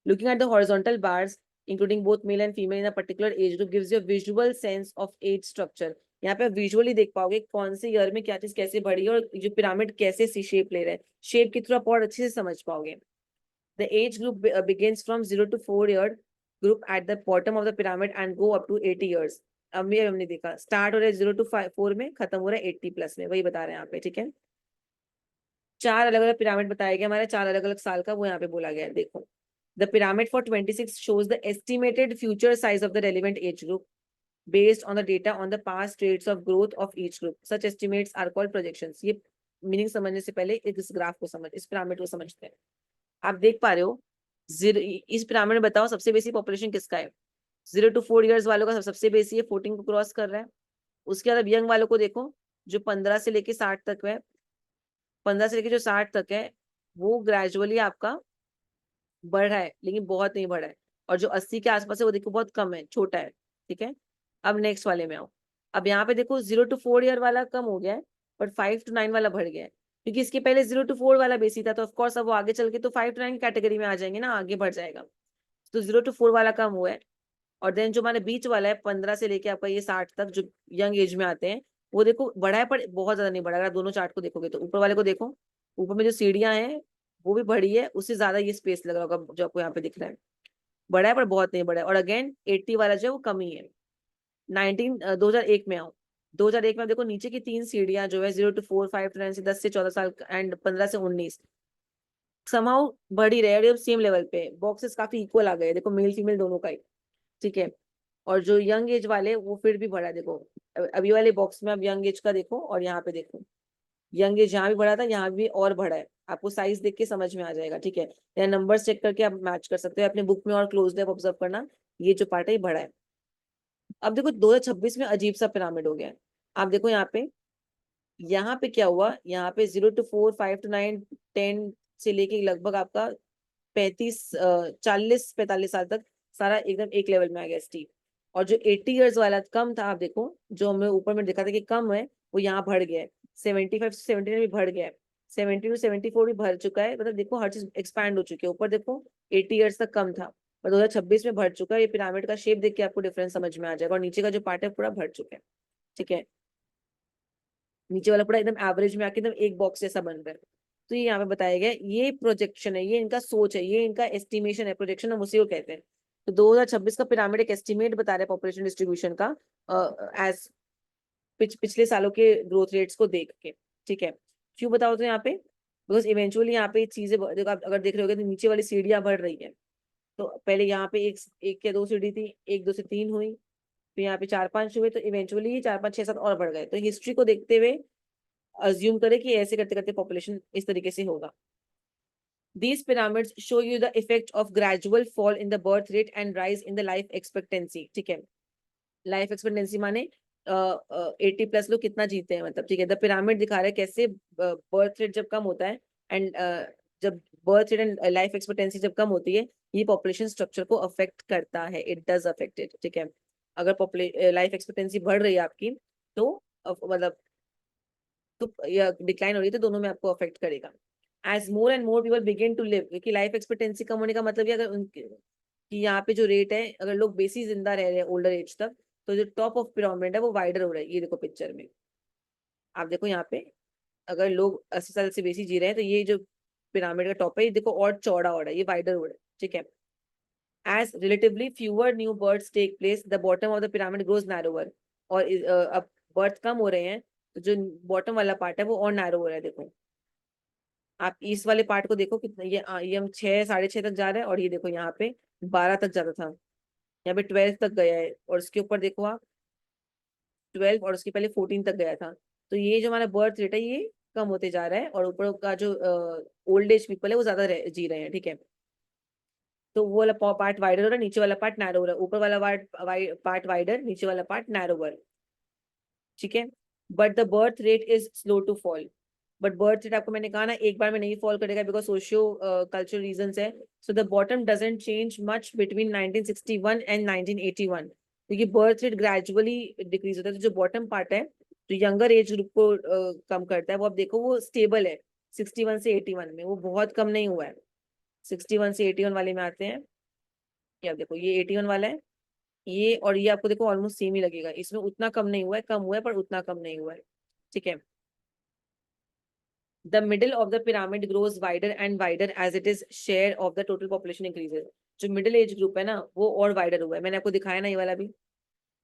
Looking at the horizontal bars including both male and female in a particular age group gives you a visual sense of age structure. यहाँ पे विजुअली देख पाओगे कौन से ईयर में क्या चीज कैसे बढ़ी है, और जो पिरामिड कैसे सी शेप ले रहे हैं, शेप के थ्रू आप और अच्छे से समझ पाओगे। The age group begins from 0 to 4 year group at the bottom of the pyramid and go up to 80 years। अब ये हमने देखा स्टार्ट हो रहा है 0 to 4 में, खत्म हो रहा है 80 प्लस में, वही बता रहे हैं यहाँ पे, ठीक है। चार अलग अलग पिरामिड बताया गया हमारे, चार अलग अलग साल का वो यहाँ पे बोला गया है। देखो the pyramid for 26 shows the estimated future size of the relevant age group based on the data on the past rates of growth of each group। Such estimates are called projections। ये meaning समझने से पहले इस graph को समझ, इस pyramid को समझते हैं। आप देख पा रहे हो इस पिरामिड में, बताओ सबसे बेसी पॉपुलेशन किसका है? 0 to 4 years वालों का सबसे बेसी है, 14 को क्रॉस कर रहा है। उसके बाद अब यंग वालों को देखो, जो 15 से लेके 60 तक है, 15 से लेके जो 60 तक है वो ग्रेजुअली आपका बढ़ रहा है, लेकिन बहुत नहीं बढ़ा है। और जो 80 के आसपास है वो देखो बहुत कम है, छोटा है, ठीक है। अब नेक्स्ट वाले में आओ। अब यहाँ पे देखो 0 to 4 year वाला कम हो गया है, बट 5 to 9 वाला बढ़ गया है, क्योंकि इसके पहले 0 to 4 वाला बेसी था, तो ऑफकोर्स अब वो आगे चल के तो 5 to 9 कैटेगरी में आ जाएंगे ना, आगे बढ़ जाएगा। तो 0 to 4 वाला कम हुआ है। और देन जो हमारे बीच वाला है 15 से लेके आपका ये 60 तक, जो यंग एज में आते हैं, वो देखो बढ़ा है, पर बहुत ज्यादा नहीं बढ़ा। अगर दोनों चार्ट को देखोगे तो ऊपर वाले को देखो, ऊपर में जो सीढ़ियां हैं वो भी बढ़ी है, उससे ज्यादा ये स्पेस लग रहा होगा जो आपको यहाँ पे दिख रहा है, बड़ा है पर बहुत नहीं बड़ा है। और अगेन 80 वाला जो है वो कम ही है। 2001 में आओ। 2001 में देखो नीचे की 3 सीढ़ियां जो है 0 to 4, 5 to 9 से 10 से 14 साल एंड 15 से 19 समाउ बढ़ ही रहे, सेम लेवल पे बॉक्सेस काफी इक्वल आ गए, देखो मेल फीमेल दोनों का ही, ठीक है। और जो यंग एज वाले वो फिर भी बढ़ा, देखो अभी वाले बॉक्स में अब यंग एज का देखो, और यहाँ पे देखो यंग एज यहाँ भी बढ़ा था, यहाँ भी और बढ़ा है। आपको साइज देख के समझ में आ जाएगा, ठीक है। या नंबर चेक करके आप मैच कर सकते हो अपने बुक में, और क्लोजली आप ऑब्जर्व करना, ये जो पार्ट है ये बढ़ा है। अब देखो 2026 में अजीब सा पिरामिड हो गया है। आप देखो यहाँ पे क्या हुआ, यहाँ पे 0 to 4, 5 to 9, 10 से लेके लगभग आपका 40-45 साल तक सारा एकदम एक लेवल में आ गया स्टीप। और जो 80 ईयर्स वाला कम था, आप देखो जो हमें ऊपर में दिखा था कि कम है, वो यहाँ बढ़ गया है। 75 से 79 भी बढ़ गया है, 70 to 74 भी भर चुका है। मतलब देखो हर चीज एक्सपैंड हो चुकी है। ऊपर देखो 80 ईयर्स तक कम था, पर 2026 में भर चुका है। ये पिरामिड का शेप देख के आपको डिफरेंस समझ में आ जाएगा। और नीचे का जो पार्ट है पूरा भर चुका है, ठीक है। नीचे वाला पूरा एकदम एवरेज में आके एकदम एक बॉक्स जैसा बन रहा है। तो ये यहाँ पे बताया गया है, ये प्रोजेक्शन है, ये इनका सोच है, ये इनका एस्टिमेशन है, प्रोजेक्शन हम उसी को कहते हैं। तो 2026 का पिरामिड एक एस्टिमेट बता रहा है पॉपुलेशन डिस्ट्रीब्यूशन का, एज पिछले सालों के ग्रोथ रेट्स को देख के, ठीक है। क्यों बताओ तो यहाँ पे, बिकॉज इवेंचुअली यहाँ पे चीजें आप अगर देख रहे होगे तो नीचे वाली सीढ़ियां बढ़ रही है। तो पहले यहाँ पे एक या दो सीढ़ी थी, 1, 2 से 3 हुई, फिर यहाँ पे 4-5 हुए, तो इवेंचुअली 4-5-6-7 और बढ़ गए। तो हिस्ट्री को देखते हुए अज्यूम करें कि ऐसे करते करते पॉपुलेशन इस तरीके से होगा। These pyramids show you the effect of gradual fall in the birth rate and rise in the life expectancy, ठीक है। लाइफ एक्सपेक्टेंसी माने 80 प्लस लोग कितना जीते हैं, मतलब, ठीक है। द पिरामिड दिखा रहा है कैसे बर्थ रेट जब कम होता है एंड जब birth rate and life expectancy जब कम होती है, ये पॉपुलेशन स्ट्रक्चर को अफेक्ट करता है। इट डज अफेक्ट इट, ठीक है। अगर लाइफ एक्सपेक्टेंसी बढ़ रही है आपकी, तो मतलब तो या डिक्लाइन हो रही है, तो दोनों में आपको अफेक्ट करेगा। As more and more people begin to live, क्योंकि लाइफ एक्सपेक्टेंसी कम होने का मतलब ये, अगर उनके कि यहाँ पे जो रेट है, अगर लोग बेसी जिंदा रह रहे हैं ओल्डर एज तक, तो जो टॉप ऑफ पिरामिड है वो वाइडर हो रहा है। ये देखो पिक्चर में, आप देखो यहाँ पे, अगर लोग 80 साल से बेसी जी रहे हैं तो ये जो पिरामिड का टॉप है ये देखो और चौड़ा हो रहा है, ये वाइडर हो रहा है, ठीक है। As relatively fewer new births take place, the bottom of the pyramid grows narrower. और अब बर्थ कम हो रहे हैं तो जो बॉटम वाला पार्ट है वो और नैरो हो रहा है। देखो आप इस वाले पार्ट को देखो कितना, ये हम 6 6.5 तक जा रहे हैं, और ये देखो यहाँ पे 12 तक जाता था, यहाँ पे 12 तक गया है, और उसके ऊपर देखो आप 12, और उसके पहले 14 तक गया था। तो ये जो हमारा बर्थ रेट है ये कम होते जा रहा है, और ऊपर का जो ओल्ड एज पीपल है वो ज्यादा जी रहे हैं, ठीक है। तो वो वाला पार्ट वाइडर हो रहा है, नीचे वाला पार्ट नैरो हो रहा है, ऊपर वाला पार्ट वाइडर, नीचे वाला पार्ट नैरोवर, ठीक है। But the birth rate is slow to fall, but birth rate आपको मैंने कहा ना एक बार में नहीं फॉल करेगा, बिकॉज सोशियो कल्चरल रीजंस है। So the bottom doesn't change much between 1961 and 1981, क्योंकि बर्थ रेट ग्रेजुअली डिक्रीज होता है। तो जो बॉटम पार्ट है जो यंगर एज ग्रुप को कम करता है, वो आप देखो वो स्टेबल है 61 से 81 में, वो बहुत कम नहीं हुआ है। 61 से 81 वाले में आते हैं, ये आप देखो ये 81 वाला है, ये और ये आपको देखो ऑलमोस्ट सेम ही लगेगा, इसमें उतना कम नहीं हुआ है, कम हुआ है पर उतना कम नहीं हुआ है, ठीक है। The middle of the pyramid grows wider and wider as it is share of the total population increases. जो मिडिल एज ग्रुप है ना वो और वाइडर हुआ है, मैंने आपको दिखाया ना ये वाला भी।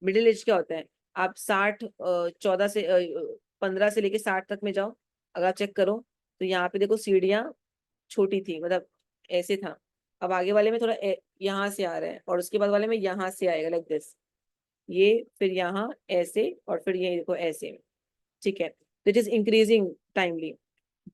मिडिल एज क्या होता है, आप 60 14 से 15 से लेके 60 तक में जाओ, अगर आप चेक करो तो यहाँ पे देखो सीढ़ियाँ छोटी थी, मतलब ऐसे था। अब आगे वाले में थोड़ा यहाँ से आ रहा है, और उसके बाद वाले में यहाँ से आएगा, लाइक दिस, ये फिर यहाँ ऐसे, और फिर ये देखो ऐसे, ठीक है। It is increasing timely,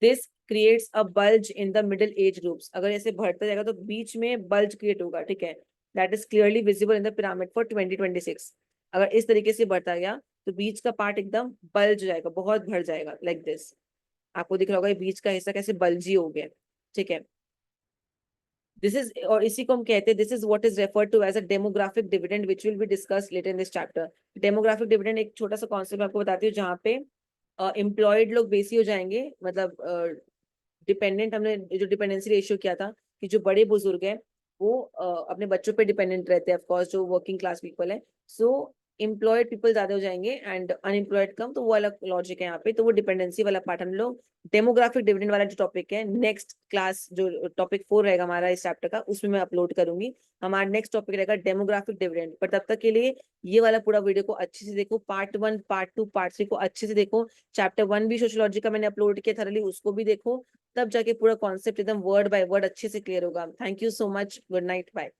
this creates a bulge in the middle age groups. अगर ऐसे बढ़ता जाएगा तो बीच में बल्ज क्रिएट होगा, ठीक है। That is clearly visible in the pyramid for 2026। अगर इस तरीके से बढ़ता गया तो बीच का पार्ट एकदम बल्ज हो जाएगा, बहुत भर जाएगा, लाइक दिस। आपको दिख रहा होगा ये बीच का हिस्सा कैसे बल्जी हो गया, ठीक है। दिस इज, और इसी को हम कहते हैं, this is what is referred to as a demographic dividend which will be discussed later in this chapter. Demographic dividend एक छोटा सा कॉन्सेप्ट मैं आपको बताती हूँ, जहाँ पे एम्प्लॉयड लोग बेसी हो जाएंगे, मतलब डिपेंडेंट, हमने जो डिपेंडेंसी रेशियो किया था कि जो बड़े बुजुर्ग हैं वो अपने बच्चों पे डिपेंडेंट रहते हैं, ऑफकोर्स जो वर्किंग क्लास पीपल है। सो एम्प्लॉयड पीपल ज्यादा हो जाएंगे एंड अनएम्प्लॉयड कम, तो वो अलग लॉजिक है यहाँ पे। तो वो डिपेंडेंसी वाला पार्ट हम लोग, डेमोग्राफिक डिविडेंड वाला जो टॉपिक है, नेक्स्ट क्लास जो टॉपिक 4 रहेगा हमारा इस चैप्टर का, उसमें मैं अपलोड करूंगी। हमारा नेक्स्ट टॉपिक रहेगा डेमोग्राफिक डिविडेंड। पर तब तक के लिए ये वाला पूरा वीडियो को अच्छे से देखो, पार्ट 1 पार्ट 2 पार्ट 3 को अच्छे से देखो। चैप्टर 1 भी सोशियोलॉजी का मैंने अपलोड किया थरली, उसको भी देखो, तब जाके पूरा कॉन्सेप्ट एकदम वर्ड बाय वर्ड अच्छे से क्लियर होगा। Thank you so much, good night, bye.